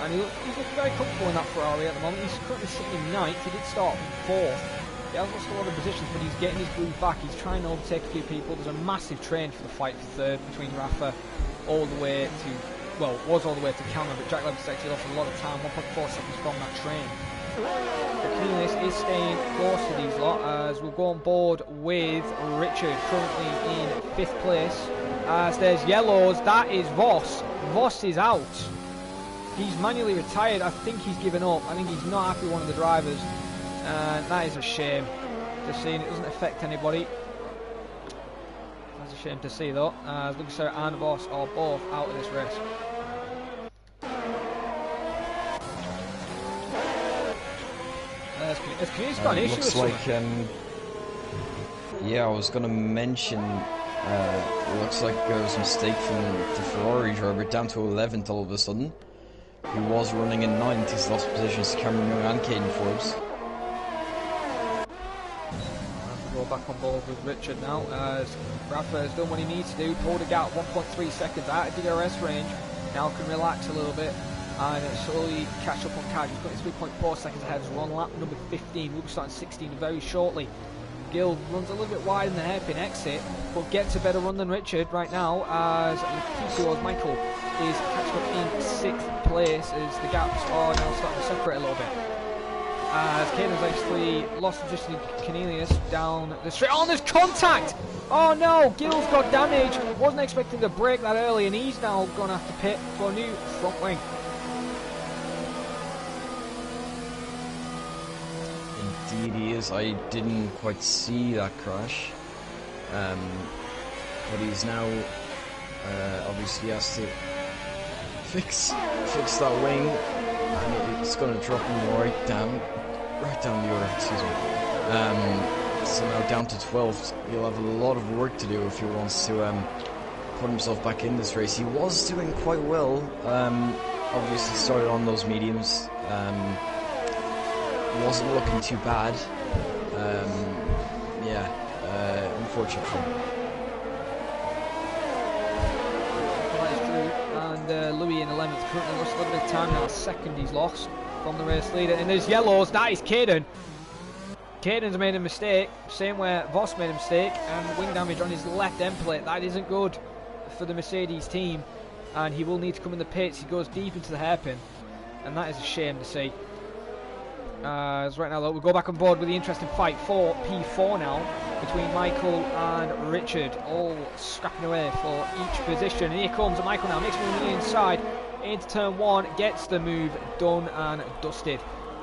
And he's looking very comfortable in that Ferrari at the moment. He's currently sitting in 9th, he did start 4th. He hasn't lost a lot of positions, but he's getting his groove back. He's trying to overtake a few people. There's a massive train for the fight for third between Rafa all the way to, well, it was all the way to Cameron, but Jack Levin's actually lost a lot of time, 1.4 seconds from that train. Cornelius is staying close to these lot as we'll go on board with Richard, currently in 5th place. As there's yellows, that is Voss. Voss is out. He's manually retired. I think he's given up. I think he's not happy with one of the drivers. And that is a shame to see, and it doesn't affect anybody. That's a shame to see though, as Lucas and Voss are both out of this race. Has got an issue looks with like, yeah, I was going to mention, it looks like there was a mistake from the Ferrari driver down to 11th all of a sudden. He was running in 9th, he's lost positions to Cameron Young and Caden Forbes. We'll go back on board with Richard now, as Rafa has done what he needs to do, pulled a gap 1.3 seconds out of DRS range, now can relax a little bit and slowly catch up on Kaj. He's got 3.4 seconds ahead, so we're on lap number 15, we'll be starting 16 very shortly. Gill runs a little bit wide in the hairpin exit, but gets a better run than Richard right now, as P2's Michael is catching up in 6th place, as the gaps are now starting to separate a little bit. As Caden's actually lost position to Cornelius down the straight. Oh, there's contact! Oh no, Gill's got damage. Wasn't expecting to break that early, and he's now going to have to pit for a new front wing. Indeed he is. I didn't quite see that crash. But he's now obviously has to fix that wing, and it's going to drop him right down the order, excuse me. So now down to 12th. He'll have a lot of work to do if he wants to put himself back in this race. He was doing quite well. Obviously started on those mediums. Wasn't looking too bad. Unfortunate for him. And Louis in 11th, currently lost a little bit of time now. 2nd he's lost from the race leader. And there's yellows, that is Caden. Caden's made a mistake, same where Voss made a mistake, and wing damage on his left end plate. That isn't good for the Mercedes team, and he will need to come in the pits. He goes deep into the hairpin, and that is a shame to see. As right now, though, we'll go back on board with the interesting fight for P4 now between Michael and Richard, all scrapping away for each position. And here comes Michael now, makes a move on the inside into turn 1, gets the move done and dusted.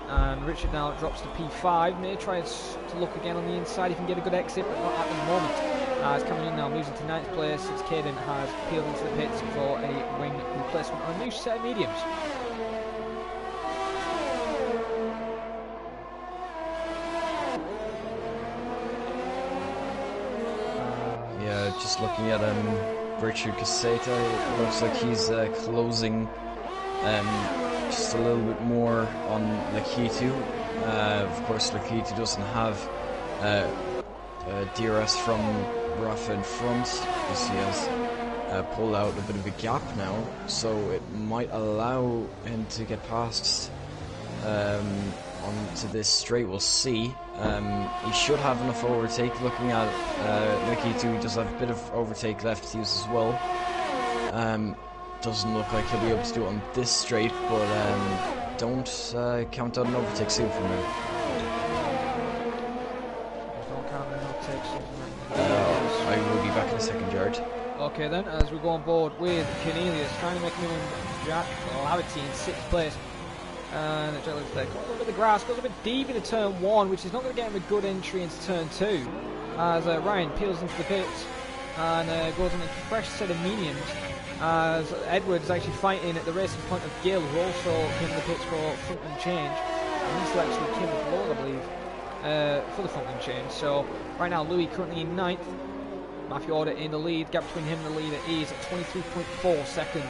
And Richard now drops to P5, may try to look again on the inside if he can get a good exit, but not at the moment. As coming in now, moves into 9th place since Caden has peeled into the pits for a wing replacement on a new set of mediums. Yeah, just looking at Richard Caseta, it looks like he's closing just a little bit more on Lakitu. Of course, Lakitu doesn't have DRS from Rafa in front, because he has pulled out a bit of a gap now, so it might allow him to get past onto this straight. We'll see. He should have enough overtake. Looking at Lakitu, he does have a bit of overtake left to use as well. Doesn't look like he'll be able to do it on this straight, but don't count out an overtake soon from him. Don't count an overtake soon. I will be back in a second, Jared. Okay then, as we go on board with Cornelius, trying to make a move on Jack Larity in 6th place. And Jack looks there, goes over the grass, goes a bit deep into turn 1, which is not going to get him a good entry into turn 2. As Ryan peels into the pits and goes on a fresh set of mediums. As Edward is actually fighting at the racing point of Gill, who also came to the pits for frontman change. And he still actually came with Lord, I believe, for the frontman change. So right now, Louis currently in 9th. Matthew Order in the lead. Gap between him and the leader is at 23.4 seconds.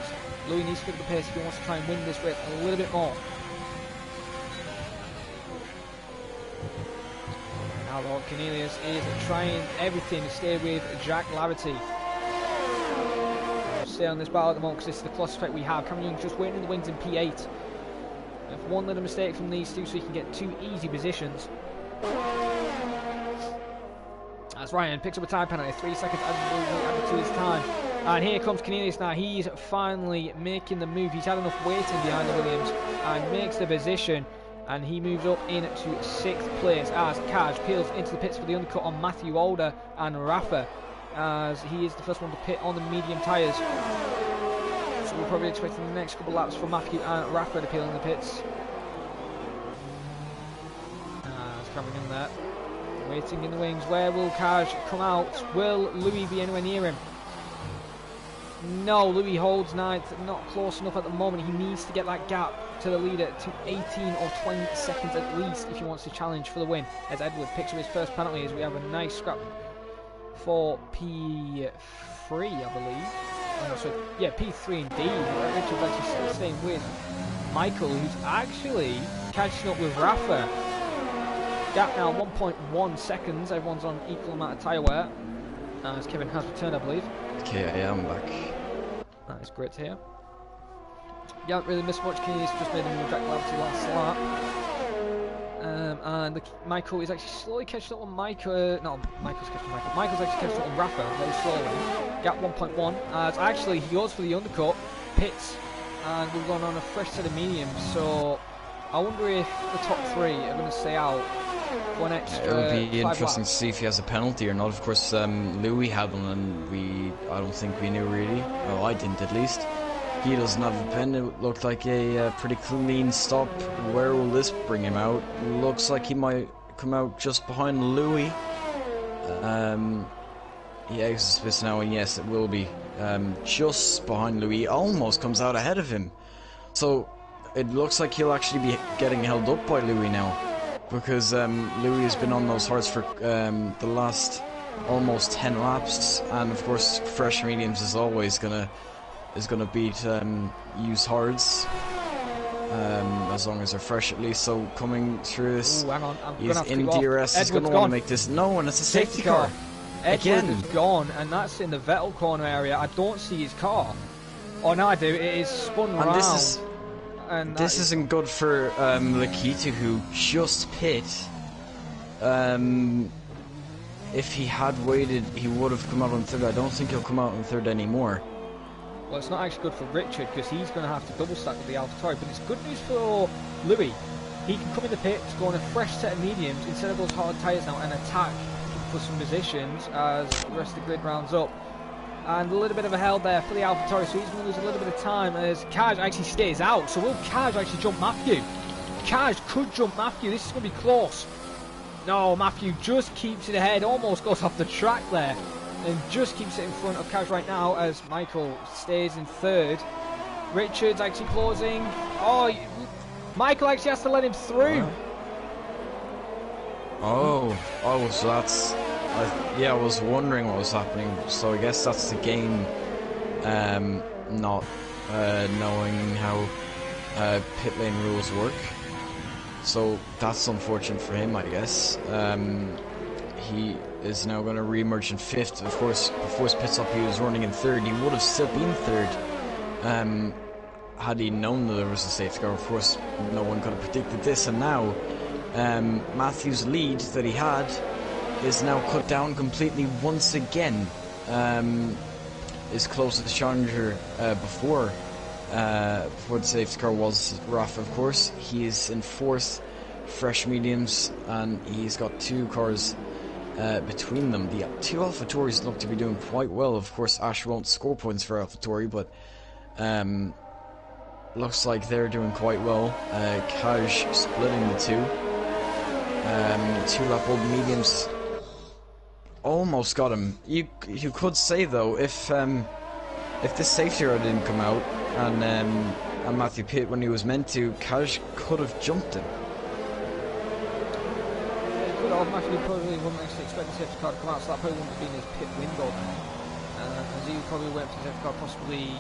Louis needs to pick up the pace if he wants to try and win this race a little bit more. Now though, Cornelius is trying everything to stay with Jack Larity. Stay on this battle at the moment because this is the closest fight we have. Cameron Young just waiting in the wings in P8. If one little mistake from these two so he can get 2 easy positions. As Ryan picks up a time penalty, 3 seconds added to his time. And here comes Cornelius now. He's finally making the move. He's had enough waiting behind the Williams and makes the position. And he moves up into 6th place as Kaj peels into the pits for the undercut on Matthew Older and Rafa, as he is the first one to pit on the medium tyres. So we're probably expecting the next couple of laps for Matthew and Rafa to peel in the pits. As coming in there, waiting in the wings. Where will Kaj come out? Will Louis be anywhere near him? No, Louis holds 9th, not close enough at the moment. He needs to get that gap to the leader to 18 or 20 seconds at least if he wants to challenge for the win. As Edward picks up his first penalty, as we have a nice scrap for P3, I believe. Oh, no, sorry. Yeah, P3 indeed. Richard's actually still staying with Michael, who's actually catching up with Rafa. Gap now 1.1 seconds. Everyone's on equal amount of tyre wear. As Kevin has returned, I believe. Okay, I am back. That is great to hear. You haven't really missed much. Keys just made a move Jack Larity last lap. And Michael is actually slowly catching up on Michael. No, Michael's catching Michael. Michael's actually catching up on Rafa very slowly. Gap 1.1. As actually he goes for the undercut, pits, and we're going on a fresh set of mediums. So I wonder if the top 3 are going to stay out. One extra. It'll be interesting laps. to see if he has a penalty or not. Of course, Louis had one, and I don't think we knew really. Well, I didn't at least. He doesn't have a pen. It looked like a pretty clean stop. Where will this bring him out? Looks like he might come out just behind Louis. He exits this now, and yes, it will be just behind Louis. Almost comes out ahead of him. So it looks like he'll actually be getting held up by Louis now. Because Louis has been on those hards for the last almost 10 laps, and of course fresh mediums is always gonna beat used hards, as long as they're fresh at least. So coming through this, ooh, hang on, he's in DRS. He's gonna want to make this. No, and it's a safety car. Again, is gone, and that's in the Vettel corner area. I don't see his car. Oh no, I do. It is spun and round. This isn't good for Lakitu, who just pit if he had waited, he would have come out on third. I don't think he'll come out on third anymore. Well, it's not actually good for Richard because he's going to have to double stack with the AlphaTauri, but it's good news for Louis. He can come in the pits, go on a fresh set of mediums instead of those hard tyres now and attack for some positions as the rest of the grid rounds up. And a little bit of a held there for the AlphaTauri, so he's going to lose a little bit of time as Kaj actually stays out. So will Kaj actually jump Matthew? Kaj could jump Matthew. This is going to be close. No, Matthew just keeps it ahead, almost goes off the track there, and just keeps it in front of Kaj right now as Michael stays in third. Richard's actually closing. Oh, Michael actually has to let him through. Oh, so that's... yeah, I was wondering what was happening. So I guess that's the game, not knowing how pit lane rules work. So that's unfortunate for him, I guess. He is now going to re-emerge in fifth. Of course, before his pit stop, he was running in third. He would have still been third had he known that there was a safety car. Of course, no one could have predicted this. And now, Matthew's lead that he had is now cut down completely once again. His closest challenger before the safety car was Rafa, of course. He is in fourth, fresh mediums, and he's got two cars between them. The two AlphaTauris look to be doing quite well. Of course, Ash won't score points for AlphaTauri, but looks like they're doing quite well. Kaj splitting the two. 2-lap-old mediums almost got him. You could say though, if this safety car didn't come out and Matthew pit when he was meant to, Kaj could have jumped him. Could have. Matthew probably wouldn't actually expect the safety car to come out, so that probably wouldn't have been his pit window then. As he probably went for the safety car possibly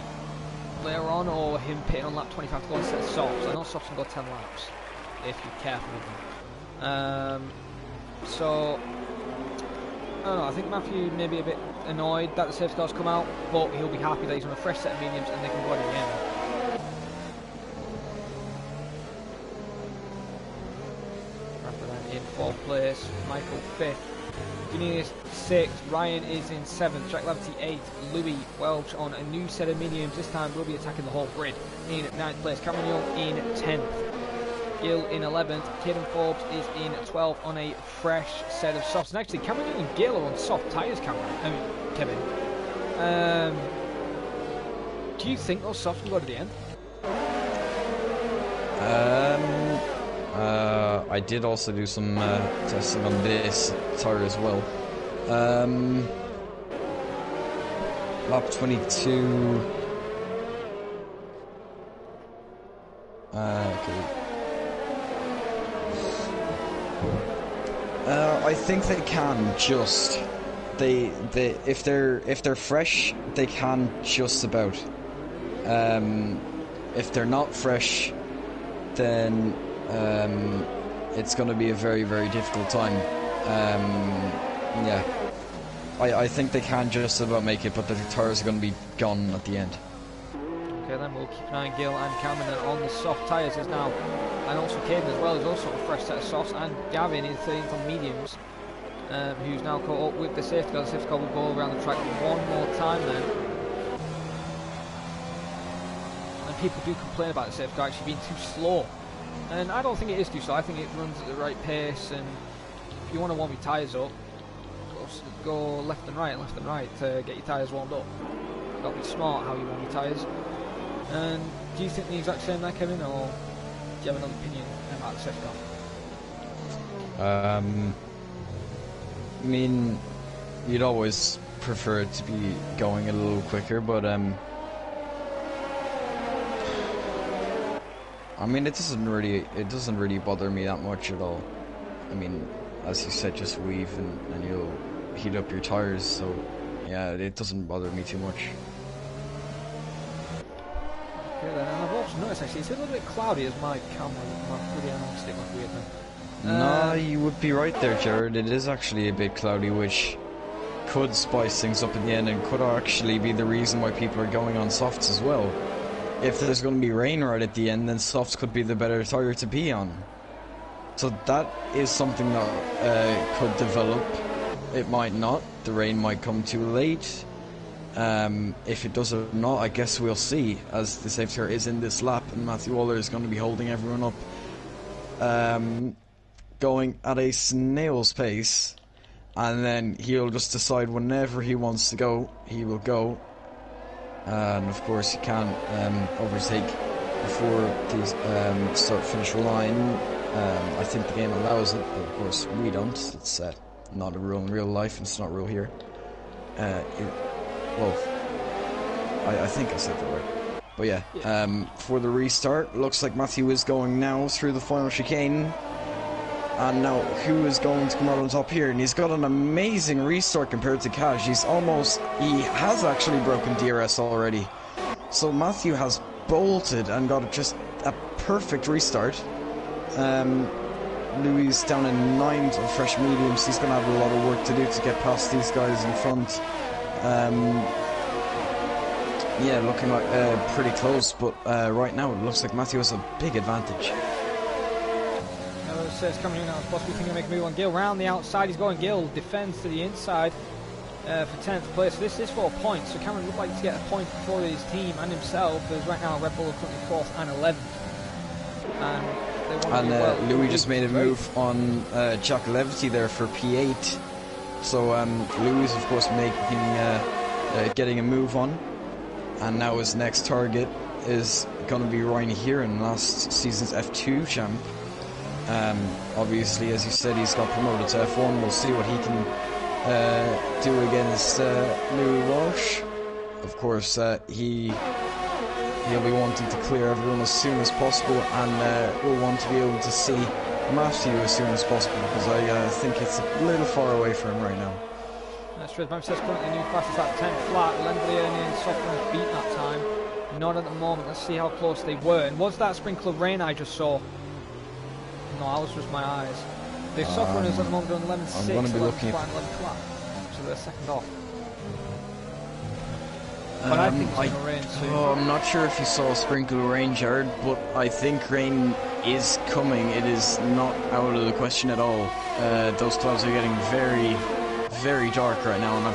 later on, or him pitting on lap 25 to go instead of softs. I know softs can go 10 laps if you're careful with them. So I don't know, I think Matthew may be a bit annoyed that the safety car's come out, but he'll be happy that he's on a fresh set of mediums and they can go at it again. Rafa then in 4th place, Michael 5th, Junius 6th, Ryan is in 7th, Jack Laverty 8th, Louis Welch on a new set of mediums, this time will be attacking the whole grid in 9th place, Cameron Young in 10th. Gil in 11th, Caden Forbes is in 12th on a fresh set of softs. And actually, Cameron and Gil are on soft tyres, Kevin. Do you think those softs will go to the end? I did also do some testing on this tyre as well. Lap 22. Okay. I think they can just if they're fresh, they can just about. If they're not fresh, then it's going to be a very, very difficult time. Yeah, I think they can just about make it, but the tires are going to be gone at the end. Okay, then we'll keep an eye on Gil and Cameron on the soft tyres as now, and also Caden as well is also a fresh set of softs, and Gavin is 13th on mediums, who's now caught up with the safety car. The safety car will go around the track one more time then. And people do complain about the safety car actually being too slow, and I don't think it is too slow. I think it runs at the right pace, and if you want to warm your tyres up, go left and right to get your tyres warmed up. You've got to be smart how you warm your tyres. And do you think the exact same there, Kevin, or do you have another opinion about the safety car? I mean, you'd always prefer it to be going a little quicker, but I mean, it doesn't really bother me that much at all. I mean, as you said, just weave and you'll heat up your tires, so yeah, it doesn't bother me too much. Okay then, and I've also noticed actually it's a little bit cloudy as my camera, my bloody analog stick look weird now. No, you would be right there, Jared. It is actually a bit cloudy, which could spice things up in the end and could actually be the reason why people are going on softs as well. If there's going to be rain right at the end, then softs could be the better tire to be on. So that is something that could develop. It might not. The rain might come too late. If it does or not, I guess we'll see, as the safety car is in this lap and Matthew Waller is going to be holding everyone up, going at a snail's pace, and then he'll just decide whenever he wants to go, he will go. And of course he can't overtake before the start-finish line. I think the game allows it, but of course we don't. It's not a rule in real life, and it's not a rule here. Well, I think I said that right. But yeah, for the restart, looks like Matthew is going now through the final chicane. And now, who is going to come out on top here? And he's got an amazing restart compared to Cash. He has actually broken DRS already. So Matthew has bolted and got just a perfect restart. Louis down in 9th on fresh mediums. He's going to have a lot of work to do to get past these guys in front. Yeah, looking like pretty close, but right now it looks like Matthew has a big advantage. It's coming in now, possibly thinking to make a move on Gill. Round the outside, he's going Gill, defends to the inside for 10th place. This is for a point, so Cameron would like to get a point for his team and himself, as right now Red Bull are currently 4th and 11th. And, they want to Louis just made a move on Jack Levity there for P8. So Louis, of course, getting a move on. And now his next target is going to be Ryan Heron, last season's F2 champ. Obviously, as you said, he's got promoted to F1. We'll see what he can do against Louis Walsh. Of course, he'll be wanting to clear everyone as soon as possible, and will want to be able to see Matthew as soon as possible, because I think it's a little far away from him right now. That's true. Manchester's currently new fastest at 10 flat. Lendley and Sofran beat that time. Not at the moment. Let's see how close they were. And was that sprinkle of rain I just saw? No, that was just my eyes. The Sofran is at the moment on 11.6, 11 flat and 11 flat. So they're second off. But I think it's going to rain soon. I'm not sure if you saw a sprinkle of rain, Jared, but I think rain is coming. It is not out of the question at all. Those clouds are getting very, very dark right now, and I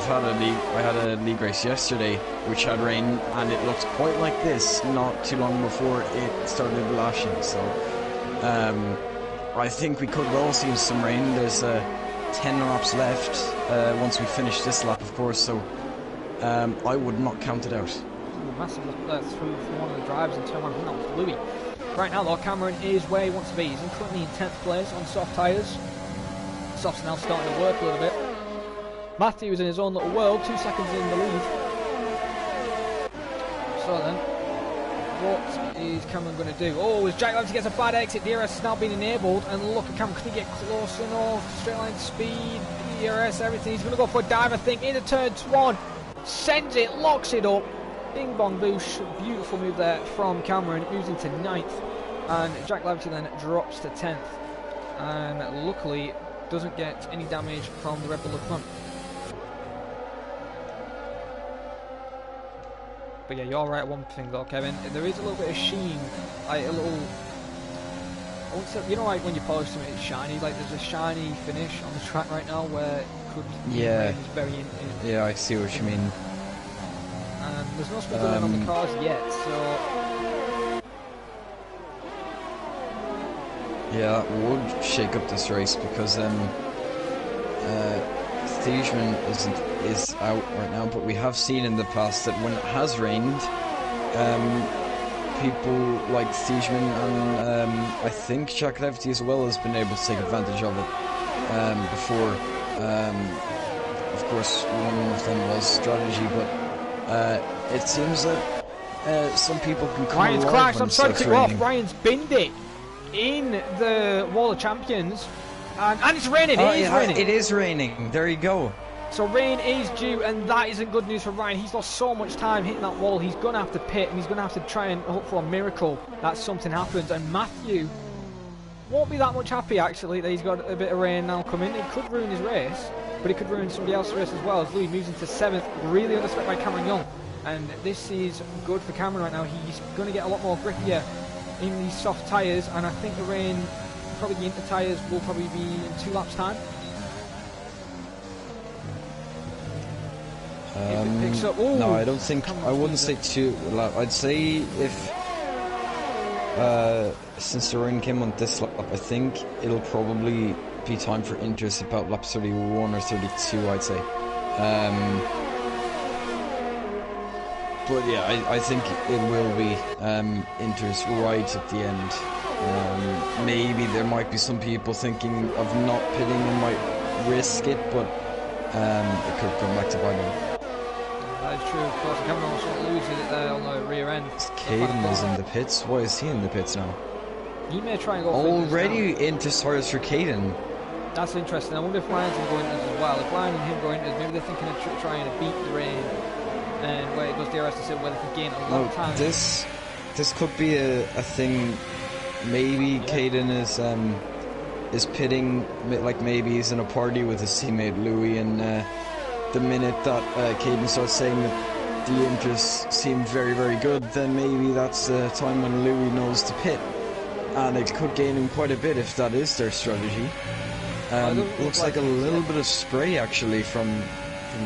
had a league race yesterday which had rain, and it looked quite like this not too long before it started lashing. So I think we could well see some rain. There's 10 laps left once we finish this lap, of course, so I would not count it out. Massive look through from one of the drivers in turn 1. I think that was Louis. Right now though, Cameron is where he wants to be. He's currently in 10th place on soft tyres. Soft's now starting to work a little bit. Matthew is in his own little world, 2 seconds in the lead. So then, what is Cameron going to do? Oh, as Jack Levity gets a bad exit, DRS has now been enabled, and look at Cameron, can he get close enough? Straight line speed, DRS, everything. He's going to go for a dive, I think, into turn 1. Sends it, locks it up. Bing bong boosh, beautiful move there from Cameron. Moves into 9th, and Jack Levity then drops to 10th. And luckily, doesn't get any damage from the Red Bull up front. But yeah, you're right at one thing though, Kevin. There is a little bit of sheen, like a little. I won't say, you know, like when you polish something, it's shiny. Like there's a shiny finish on the track right now where it could. Yeah. It's very yeah, I see what you mean. And there's no speed limit on the cars yet, so. Yeah, that would shake up this race because Thiesman is out right now, but we have seen in the past that when it has rained, people like Thiesman and I think Jack Levity as well has been able to take advantage of it before. Of course, one of them was strategy, but it seems that some people can come Ryan's alive crashed. when I'm it sorry to starts cut you off. raining. Ryan's binned it in the Wall of Champions, and it's raining. It is raining. There you go. So rain is due, and that isn't good news for Ryan. He's lost so much time hitting that wall. He's going to have to pit, and he's going to have to try and hope for a miracle that something happens. And Matthew won't be that much happy, actually, that he's got a bit of rain now coming. It could ruin his race, but it could ruin somebody else's race as well, as Louis moves into 7th, really underspec by Cameron Young. And this is good for Cameron right now. He's going to get a lot more grippier in these soft tyres, and I think the rain probably the Inter tyres will probably be in 2 laps time. If it picks up, ooh, no, I don't think. I wouldn't say 2. I'd say if since the rain came on this lap, I think it'll probably be time for Inter's about lap 31 or 32. I'd say. But yeah, I think it will be Inter's right at the end. Maybe there might be some people thinking of not pitting and might risk it, but it could come back to bite them. That is true, of course. Cameron also loses it there on the rear end. Caden is in the pits. Why is he in the pits now? He may try and go already into tires for Caden. That's interesting. I wonder if Ryan's going to go into this as well. If Ryan and him go into this, maybe they're thinking of trying to beat the rain. And where it does DRS to see whether they can gain a lot of time. This could be a thing. Maybe Caden is pitting, like maybe he's in a party with his teammate Louis, and the minute that Caden starts saying that the interest seemed very, very good, then maybe that's the time when Louis knows to pit, and it could gain him quite a bit if that is their strategy. Looks like a little bit of spray actually from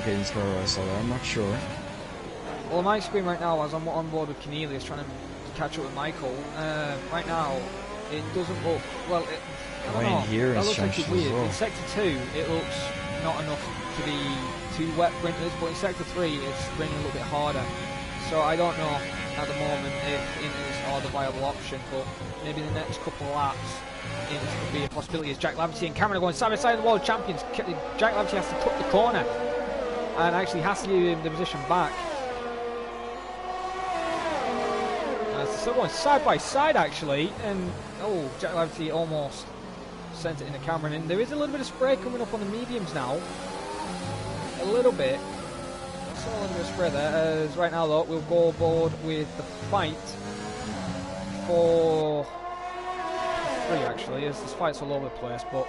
Caden's car. I saw that. I'm not sure. Well, on my screen right now, as I'm on board with Cornelius trying to catch up with Michael, right now it doesn't look well. I don't know. Here that is looks like it's weird. well. In sector 2, it looks not enough to be too wet for Inters, but in sector 3, it's raining a little bit harder. So I don't know at the moment if Inters are the viable option, but maybe the next couple of laps, Inters could be a possibility. As Jack Laverty and Cameron are going side by side of the world champions. Jack Laverty has to cut the corner and actually has to give the position back. So going side by side actually, and oh, Jack Laverty almost sent it into Cameron, and there is a little bit of spray coming up on the mediums now. A little bit. Saw a little bit of spray there. As right now though, we'll go aboard with the fight for 3 actually, as this fight's all over the place, but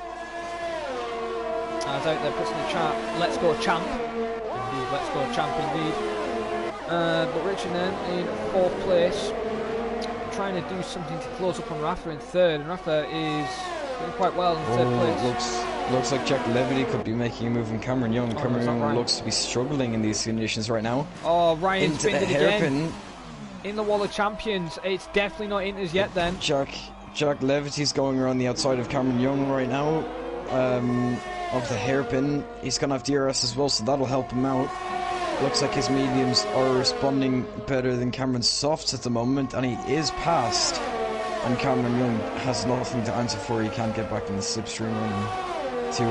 as out there puts in the chat, let's go champ. Indeed, let's go champ indeed. But Richard then in 4th place, trying to do something to close up on Rafa in 3rd, and Rafa is doing quite well in 3rd place. Looks like Jack Levity could be making a move in Cameron Young. Cameron Young looks to be struggling in these conditions right now. Oh, Ryan's pinned it hairpin. Again. In the wall of champions. It's definitely not Inters yet then. Jack Levity's going around the outside of Cameron Young right now. Of the hairpin. He's going to have DRS as well, so that'll help him out. Looks like his mediums are responding better than Cameron's softs at the moment, and he is passed. And Cameron Young has nothing to answer for. He can't get back in the slipstream to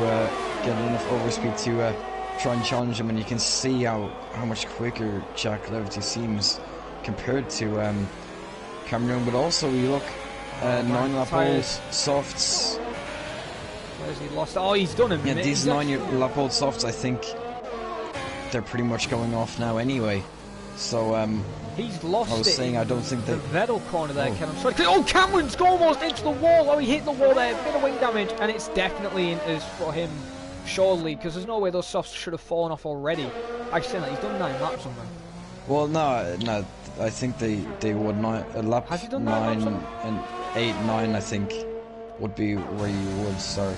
get enough overspeed to try and challenge him. And you can see how much quicker Jack Leverty seems compared to Cameron Young. But also, you look 9 lap old softs. Where's he lost? Oh, he's done him. Yeah, these 9 lap old softs, I think they're pretty much going off now anyway. So he's lost it. I was saying I don't think the Vettel corner there, Kevin. Sorry. Oh, Cameron's almost into the wall. Oh, he hit the wall there. A bit of wing damage, and it's definitely Inters for him, surely, because there's no way those softs should have fallen off already. Actually, saying that he's done 9 laps on them. Well, no. I think they would lap Has he done 9 and 8, 9. I think would be where you would start.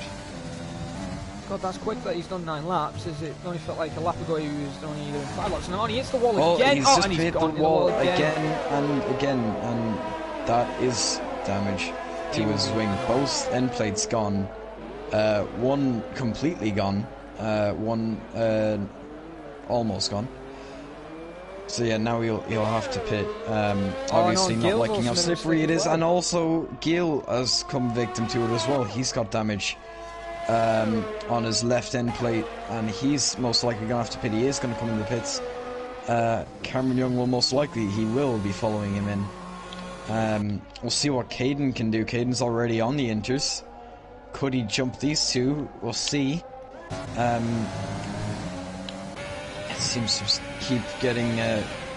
God, that's quick that he's done 9 laps. Is it only felt like a lap ago he was only doing 5 laps, and now he hits the wall again. He's just and hit the wall again and again, and that is damage to his wing. Both end plates gone. One completely gone. One almost gone. So yeah, now he'll have to pit. Obviously not liking how slippery it is, and also Gil has come victim to it as well. He's got damage on his left end plate, and he's most likely going to have to pit. He is going to come in the pits. Cameron Young will most likely, he will be following him in. We'll see what Caden can do. Caden's already on the Inters. Could he jump these two? We'll see. It seems to keep getting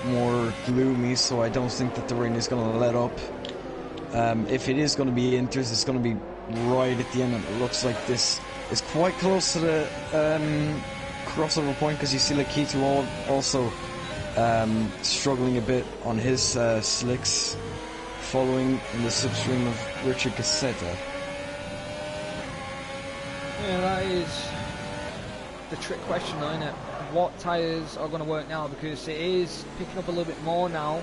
more gloomy, so I don't think that the rain is going to let up. If it is going to be Inters, it's going to be right at the end, and it looks like this is quite close to the crossover point, because you see Lakito also struggling a bit on his slicks, following in the slipstream of Richard Cassetta. Yeah, that is the trick question, though, isn't it? What tyres are going to work now? Because it is picking up a little bit more now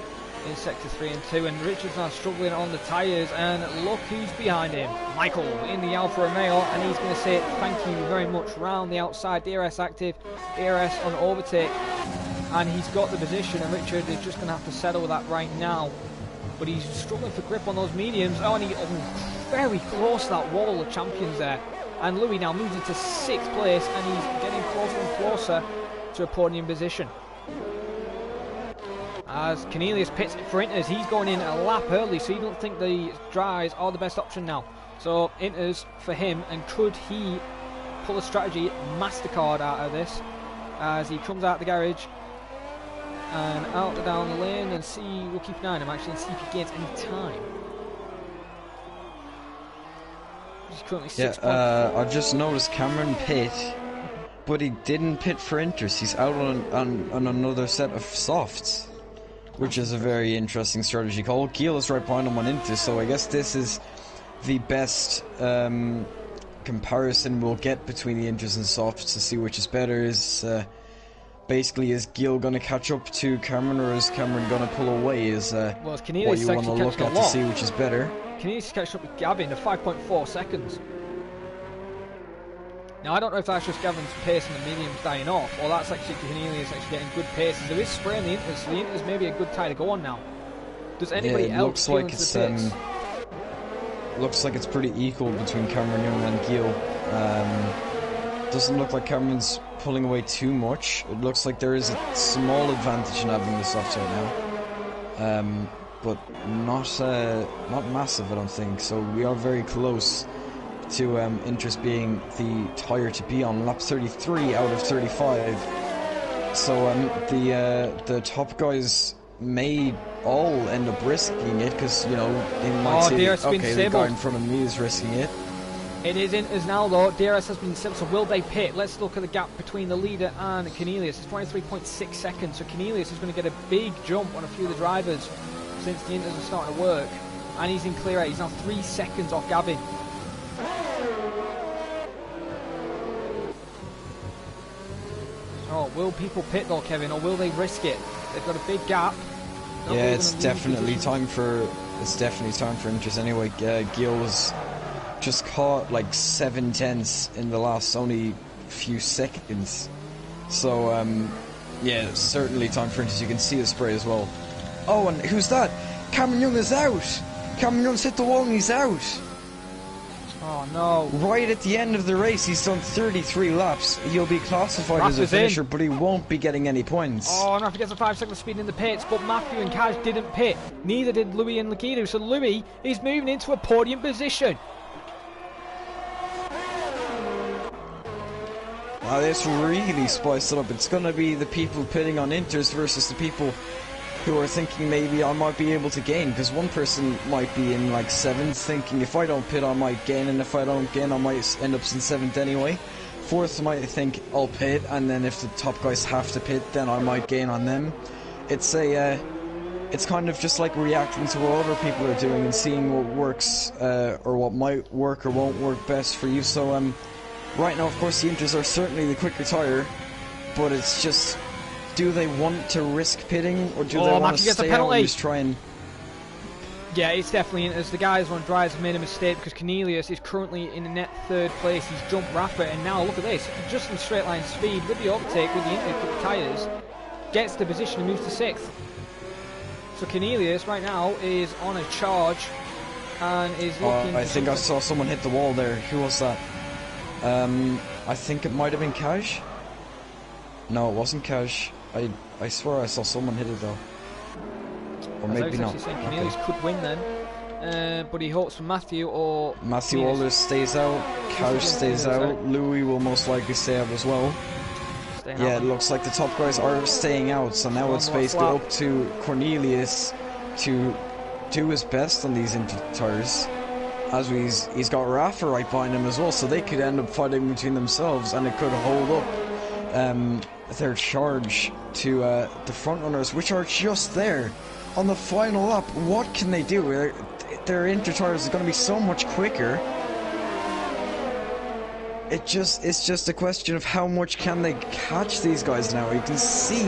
in sector 3 and 2, and Richard's now struggling on the tyres, and look who's behind him. Michael in the Alfa Romeo, and he's going to say thank you very much round the outside. DRS active, DRS on overtake, and he's got the position, and Richard is just going to have to settle with that right now. But he's struggling for grip on those mediums. Oh, and he very close to that wall of champions there. And Louis now moves into 6th place, and he's getting closer and closer to a podium position. As Cornelius pits for Inters, he's going in a lap early, so you don't think the dries are the best option now. So Inters for him, and could he pull a strategy MasterCard out of this as he comes out the garage and out the down the lane, and see, we'll keep an eye on him actually and see if he gains any time. He's currently 6 I've just noticed Cameron pit, but he didn't pit for Inters. He's out on another set of softs, which is a very interesting strategy call. Giel is right behind him on Inters, so I guess this is the best comparison we'll get between the Inters and softs to see which is better. Basically, is Giel going to catch up to Cameron, or is Cameron going to pull away? Is what you want to look at to see which is better. Cornelius catching up with Gavin at 5.4 seconds. Now, I don't know if that's just Gavin's pace and the mediums dying off, or that's actually Cornelius actually getting good paces. There is spray in the Inters, so the Inters may be a good tie to go on now. Does anybody else looks like it's looks like it's pretty equal between Cameron Young and Giel. Doesn't look like Cameron's pulling away too much. It looks like there is a small advantage in having the soft right now, but not massive, I don't think. So we are very close to Inters being the tyre to be on. Lap 33 out of 35. So the top guys may all end up risking it, because they might say, okay, the guy in front of me is risking it. It is Inters now, though. DRS has been disabled, so will they pit? Let's look at the gap between the leader and Cornelius. It's 23.6 seconds, so Cornelius is going to get a big jump on a few of the drivers since the Inters are starting to work. And he's in clear 8. He's now 3 seconds off Gavin. Oh, will people pit though, Kevin, or will they risk it? They've got a big gap. Yeah, it's definitely time for Inters anyway. Giel was just caught like 7/10 in the last only few seconds. So yeah, certainly time for Inters. You can see the spray as well. Oh, and who's that? Cameron Young is out. Cameron Young's hit the wall and he's out. Oh no. Right at the end of the race, he's done 33 laps. He'll be classified as a finisher, but he won't be getting any points. Oh, Matthew gets a 5-second speed in the pits, but Matthew and Kaj didn't pit. Neither did Louis and Lakitu, so Louis is moving into a podium position. Now this really spiced it up. It's going to be the people pitting on Inters versus the people who are thinking maybe I might be able to gain, because one person might be in like 7th thinking if I don't pit I might gain, and if I don't gain I might end up in 7th anyway. 4th might think I'll pit, and then if the top guys have to pit then I might gain on them. It's kind of just like reacting to what other people are doing and seeing what works or what might work or won't work best for you. So right now of course the Inters are certainly the quicker tyre, but it's just, do they want to risk pitting, or do they want to stay out and just try and... Yeah, it's definitely Inters. The guys on dries have made a mistake, because Cornelius is currently in the net 3rd place. He's jumped Rafa, and now look at this, just in straight line speed with the overtake with the Inter tyres, gets the position and moves to 6th. So Cornelius right now is on a charge and is looking... I think I saw someone hit the wall there. Who was that? I think it might have been Kaj. No, it wasn't Kaj. I swear I saw someone hit it though. Or maybe not. Cornelius could win then, but he hopes for Matthew or... Matthew Alders stays out, Kaj stays out, Louis will most likely stay out as well. Yeah, it looks like the top guys are staying out, so now it's basically up to Cornelius to do his best on these tyres. As he's got Rafa right behind him as well, so they could end up fighting between themselves, and it could hold up their charge to the front runners, which are just there on the final lap. What can they do? Their Inter tyres are going to be so much quicker. it's just a question of how much can they catch these guys now. You can see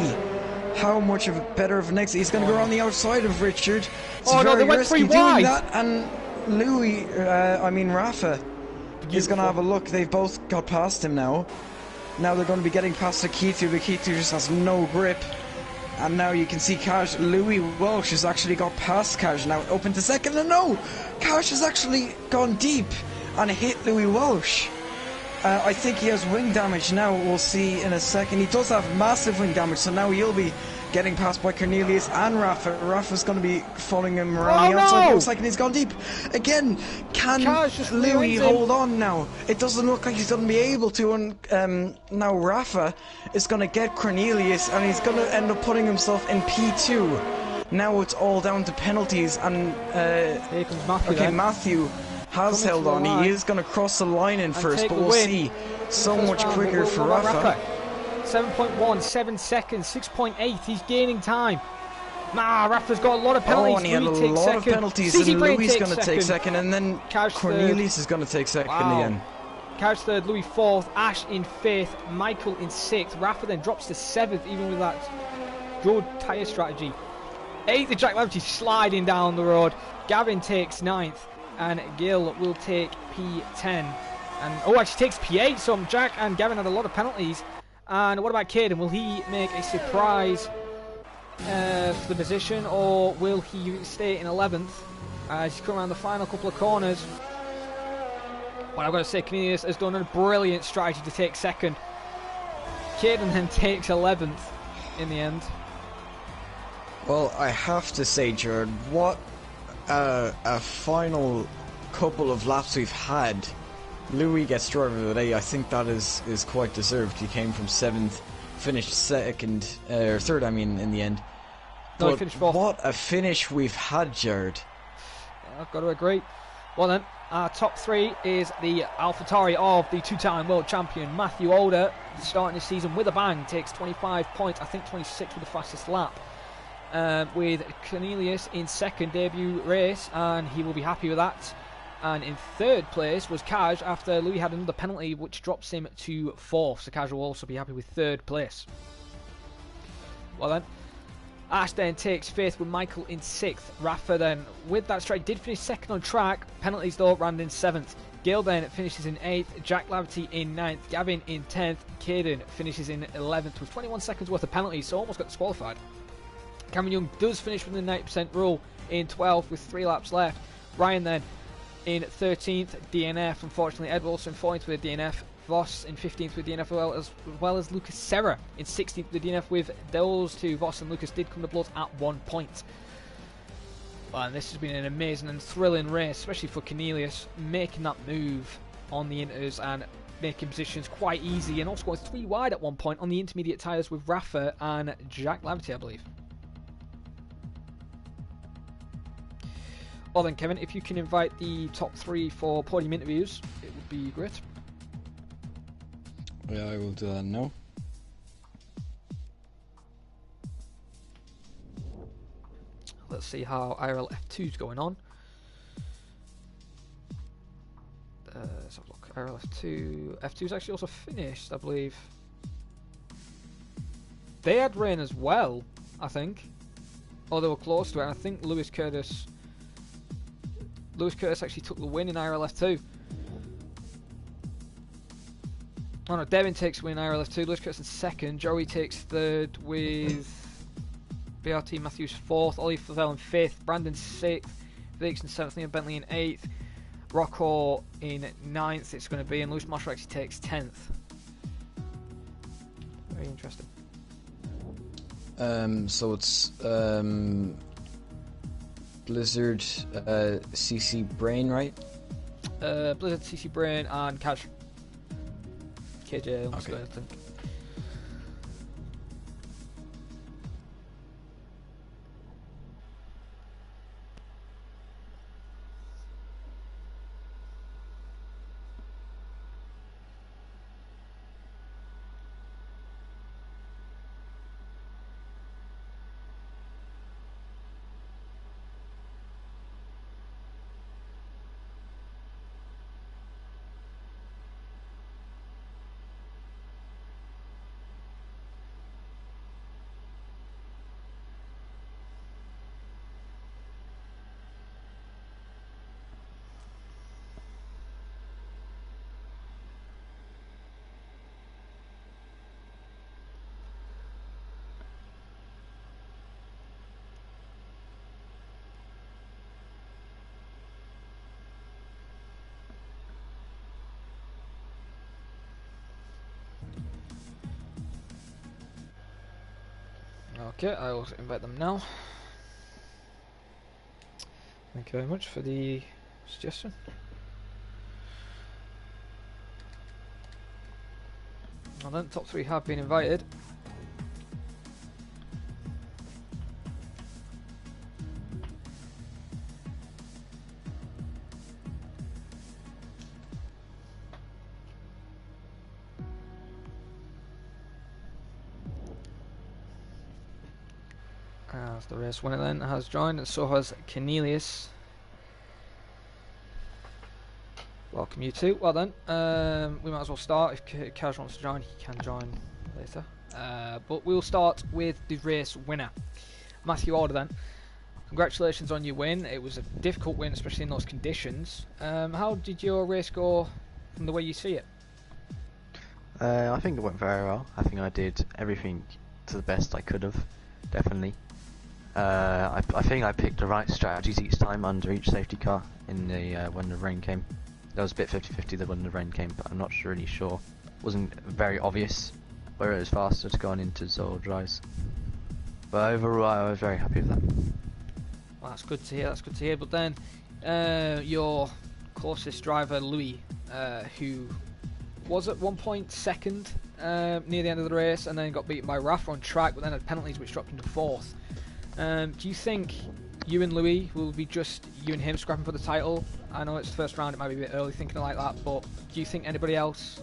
how much of better of an exit. He's going to go around the outside of Richard. It's Oh no, they very went risky 3 doing wide. that, and Rafa is going to have a look. They've both got past him now. Now they're going to be getting past Akitu, but Akitu just has no grip. And now you can see Cash. Louis Welsh has actually got past Cash now, open to second, and no! Cash has actually gone deep and hit Louis Welsh. I think he has wing damage now, we'll see in a second. He does have massive wing damage, so now he'll be getting passed by Cornelius and Rafa. Rafa's going to be following him around the outside. No! Looks like he's gone deep. Again, can Louis hold on now? It doesn't look like he's going to be able to, and now Rafa is going to get Cornelius, and he's going to end up putting himself in P2. Now it's all down to penalties, and here comes Matthew. Okay, Matthew has held on. He is going to cross the line in first, but we'll see. So much quicker for Rafa. 7.1, 7 seconds, 6.8. He's gaining time. Rafa's got a lot of penalties. Oh, and he had a lot of penalties, and Louis is going to take second, and then Cornelius is going to take second again. Cash third, Louis fourth, Ash in fifth, Michael in sixth. Rafa then drops to seventh, even with that good tyre strategy. Eighth, Jack Laverty sliding down the road. Gavin takes ninth, and Gil will take P10. And actually takes P8. So Jack and Gavin had a lot of penalties. And what about Caden? Will he make a surprise for the position, or will he stay in 11th as he's come around the final couple of corners? But I've got to say, Cornelius has done a brilliant strategy to take second. Caden then takes 11th in the end. Well, I have to say, Jared, what a final couple of laps we've had. Louis gets driver of the day. I think that is quite deserved. He came from 7th, finished second, or third, I mean, in the end. No, but he finished 4th. What a finish we've had, Jared. Yeah, I've got to agree. Well then, our top three is the AlphaTauri of the two-time world champion Matthew Older, starting the season with a bang, takes 25 points, I think 26 with the fastest lap. With Cornelius in second debut race, and he will be happy with that. And in third place was Kaj after Louis had another penalty which drops him to fourth, so Kaj will also be happy with third place. Well then, Ash then takes fifth with Michael in sixth. Rafa then, with that strike, did finish second on track. Penalties though, ran in seventh. Gil then finishes in eighth. Jack Laverty in ninth. Gavin in 10th. Caden finishes in 11th with 21 seconds worth of penalties, so almost got disqualified. Cameron Young does finish within the 90% rule in 12th with 3 laps left. Ryan then in 13th, DNF. Unfortunately, Ed Wilson 14th with a DNF. Voss in 15th with DNF, as well as Lucas Serra in 16th with DNF. With those two, Voss and Lucas, did come to blows at 1 point. Well, and this has been an amazing and thrilling race, especially for Cornelius, making that move on the inters and making positions quite easy, and also going 3 wide at 1 point on the intermediate tyres with Rafa and Jack Laverty, I believe. Well then, Kevin, if you can invite the top 3 for podium interviews, it would be great. Yeah, I will do that now. Let's see how IRL F2 is going on. Let's have a look. IRL F2. F2 is actually also finished, I believe. They had rain as well, I think. Or they were close to it. I think Lewis Curtis actually took the win in IRL F2. Oh no, Devin takes the win in IRL F2. Lewis Curtis in second. Joey takes third with BRT Matthews 4th. Ollie Favell in 5th. Brandon 6th. Felix in 7th. Liam Bentley in 8th. Rocco in 9th it's going to be. And Lewis Marshall actually takes 10th. Very interesting. So it's Blizzard, CC Brain, right? Blizzard, CC Brain, and Cash. KJ, okay. I think. Okay, I will invite them now. Thank you very much for the suggestion. Well then, top 3 have been invited. As the race winner then has joined, and so has Cornelius. Welcome you two. Well then, we might as well start. If Kaz wants to join, he can join later. But we'll start with the race winner. Matthew Order then. Congratulations on your win. It was a difficult win, especially in those conditions. How did your race go from the way you see it? I think it went very well. I think I did everything to the best I could have, definitely. I think I picked the right strategies each time under each safety car in the when the rain came. There was a bit 50-50 when the rain came, but I'm not really sure. It wasn't very obvious where it was faster to go on into Zoll drives. But overall, I was very happy with that. Well, that's good to hear. That's good to hear. But then, your closest driver, Louis, who was at one point second near the end of the race, and then got beaten by Rafa on track, but then had penalties which dropped into fourth. Do you think you and Louis will be just you and him scrapping for the title? I know it's the first round, it might be a bit early thinking like that, but do you think anybody else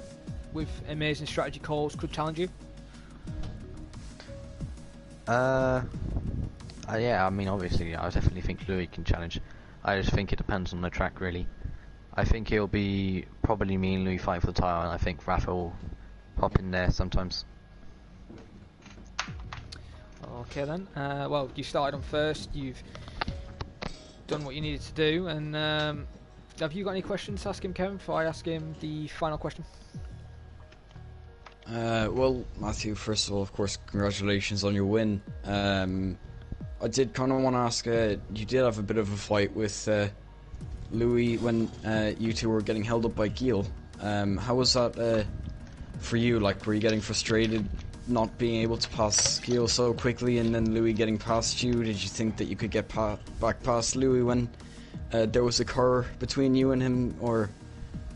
with amazing strategy calls could challenge you? Yeah, I mean, obviously, I definitely think Louis can challenge. I just think it depends on the track, really. I think it'll be probably me and Louis fighting for the title, and I think Rafa will pop in there sometimes. Okay then, well, you started on first, you've done what you needed to do, and have you got any questions to ask him, Kevin, before I ask him the final question? Well, Matthew, first of all, of course, congratulations on your win. I did kind of want to ask, you did have a bit of a fight with Louis when you two were getting held up by Gil. How was that for you? Like, were you getting frustrated not being able to pass Gil so quickly, and then Louis getting past you? Did you think that you could get back past Louis when there was a car between you and him, or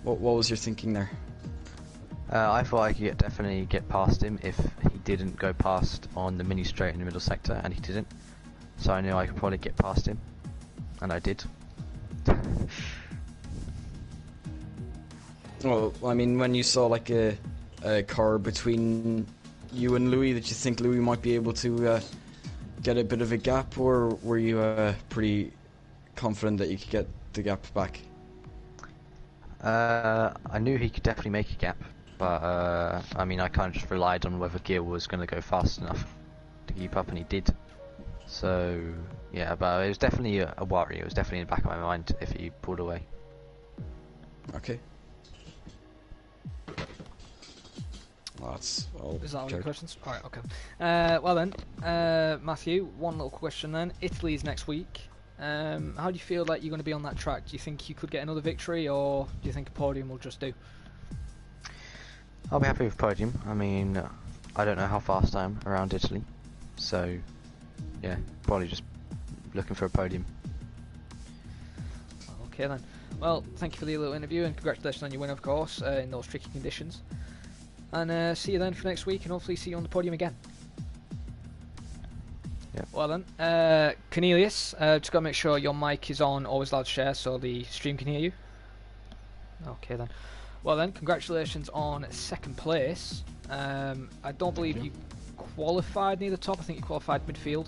what was your thinking there? I thought I could definitely get past him if he didn't go past on the mini straight in the middle sector, and he didn't. So I knew I could probably get past him, and I did. Well, I mean, when you saw like a car between you and Louis, did you think Louis might be able to get a bit of a gap, or were you pretty confident that you could get the gap back? I knew he could definitely make a gap, but I mean, I kind of just relied on whether Gil was going to go fast enough to keep up, and he did. So yeah, but it was definitely a worry. It was definitely in the back of my mind if he pulled away. Okay. Well, that's all. Is that all your questions? Alright, okay. Well then, Matthew, one little question then. Italy's next week. How do you feel like you're going to be on that track? Do you think you could get another victory, or do you think a podium will just do? I'll be happy with podium. I mean, I don't know how fast I am around Italy, so yeah, probably just looking for a podium. Okay then. Well, thank you for the little interview, and congratulations on your win, of course, in those tricky conditions. And see you then for next week, and hopefully see you on the podium again. Yep. Well then, Cornelius, just gotta make sure your mic is on, always loud share, so the stream can hear you. Okay then. Well then, congratulations on second place. I don't believe you qualified near the top. I think you qualified midfield.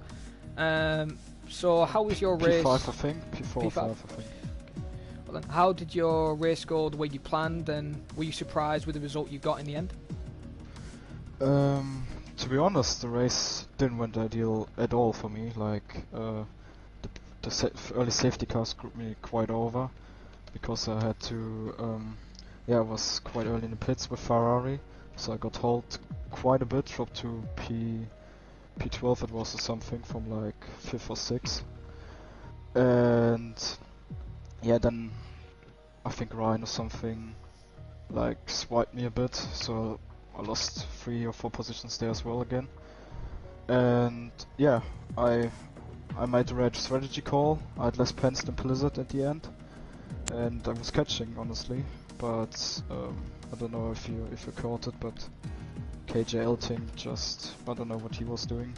So how was your race? P5, I think. P4, P5? P5, I think. Well then, how did your race go the way you planned, and were you surprised with the result you got in the end? To be honest, the race didn't went ideal at all for me. Like, the early safety cars screwed me quite over, because I had to, I was quite early in the pits with Ferrari, so I got hauled quite a bit, dropped to P12 it was or something, from like 5th or 6th. And yeah, then I think Ryan or something like swiped me a bit, so I lost 3 or 4 positions there as well again. And yeah, I made the right strategy call. I had less pens than Blizzard at the end, and I was catching honestly. But I don't know if you caught it, but KJL team just, I don't know what he was doing.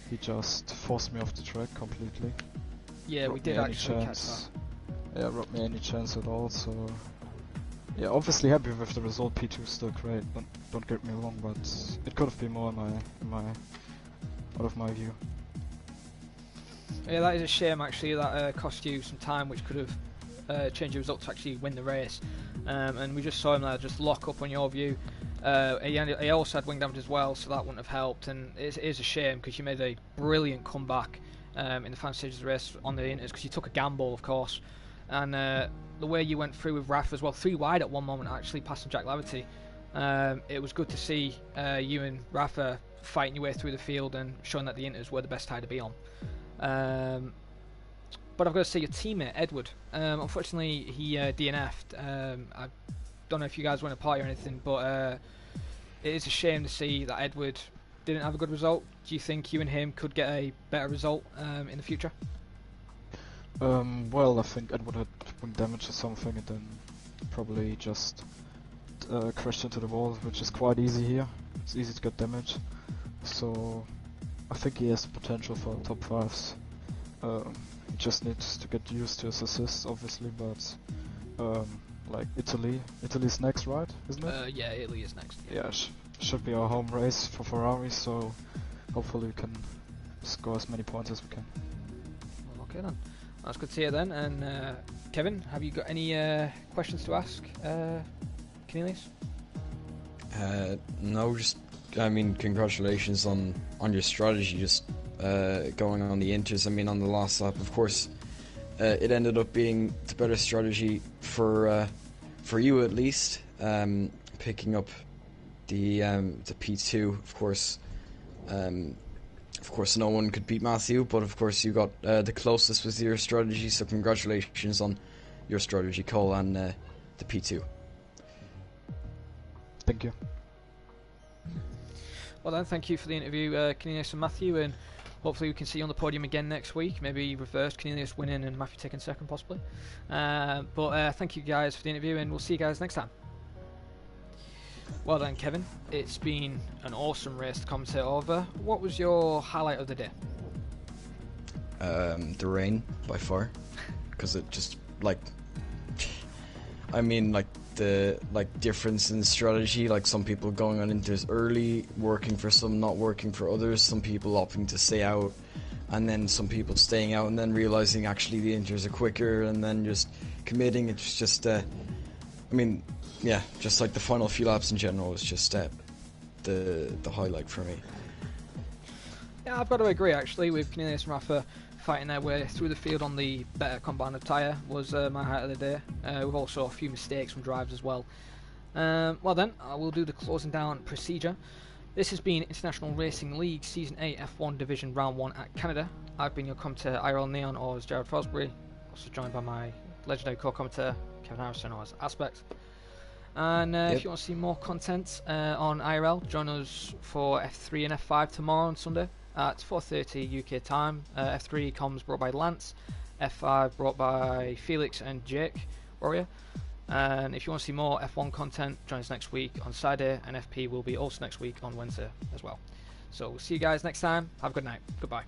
He just forced me off the track completely. Yeah, we Robbed did me any actually catch chance. Yeah, robbed me any chance at all. So yeah, obviously happy with the result. P2 is still great. Don't get me wrong, but it could have been more in my out of my view. that. Yeah, that is a shame actually. That cost you some time, which could have changed your result to actually win the race. And we just saw him there just lock up on your view. He also had wing damage as well, so that wouldn't have helped. And it is a shame because you made a brilliant comeback in the final stages of the race on the inters because you took a gamble, of course. And the way you went through with Raf as well, 3 wide at one moment actually, passing Jack Laverty. It was good to see you and Rafa fighting your way through the field and showing that the inters were the best tire to be on. But I've got to say, your teammate Edward, unfortunately he DNF'd. I don't know if you guys went to party or anything, but it is a shame to see that Edward didn't have a good result. Do you think you and him could get a better result in the future? Well, I think Edward had wing damage or something, and then probably just crashed into the wall, which is quite easy here. It's easy to get damage, so I think he has the potential for top 5s. He just needs to get used to his assists, obviously, but like Italy's next, right? Isn't it? Yeah, Italy is next. Yeah, should be our home race for Ferrari, so hopefully we can score as many points as we can. Well, okay then. That's good to hear then. And Kevin, have you got any questions to ask Cornelius? No, just I mean, congratulations on your strategy. Just going on the inters. I mean, on the last lap, of course, it ended up being the better strategy for you at least. Picking up the P2, of course. Of course, no one could beat Matthew, but of course you got the closest with your strategy. So congratulations on your strategy call and the P2. Thank you. Well then, thank you for the interview, Cornelius and Matthew, and hopefully we can see you on the podium again next week. Maybe reverse, Cornelius winning and Matthew taking second, possibly. But thank you guys for the interview, and we'll see you guys next time. Well then, Kevin, it's been an awesome race to commentate over. What was your highlight of the day? The rain, by far, because it just I mean, like the difference in strategy, like some people going on inters early, working for some, not working for others, some people opting to stay out, and then some people staying out and then realizing actually the inters are quicker, and then just committing. It's just I mean, yeah, just like the final few laps in general was just the highlight for me. Yeah, I've got to agree actually with Cornelius and Rafa fighting their way through the field on the better combiner tyre was my highlight of the day. We've also a few mistakes from drives as well. Well then, I will do the closing down procedure. This has been International Racing League Season 8 F1 Division Round 1 at Canada. I've been your commentator IRL Neon, or as Jared Fosbury, also joined by my legendary co-commentator Kevin Harrison, or as Aspect. And if you want to see more content on IRL, join us for F3 and F5 tomorrow on Sunday at 4:30 UK time. F3 comms brought by Lance, F5 brought by Felix and Jake Warrior. And if you want to see more F1 content, join us next week on Saturday, and FP will be also next week on Wednesday as well. So we'll see you guys next time. Have a good night. Goodbye.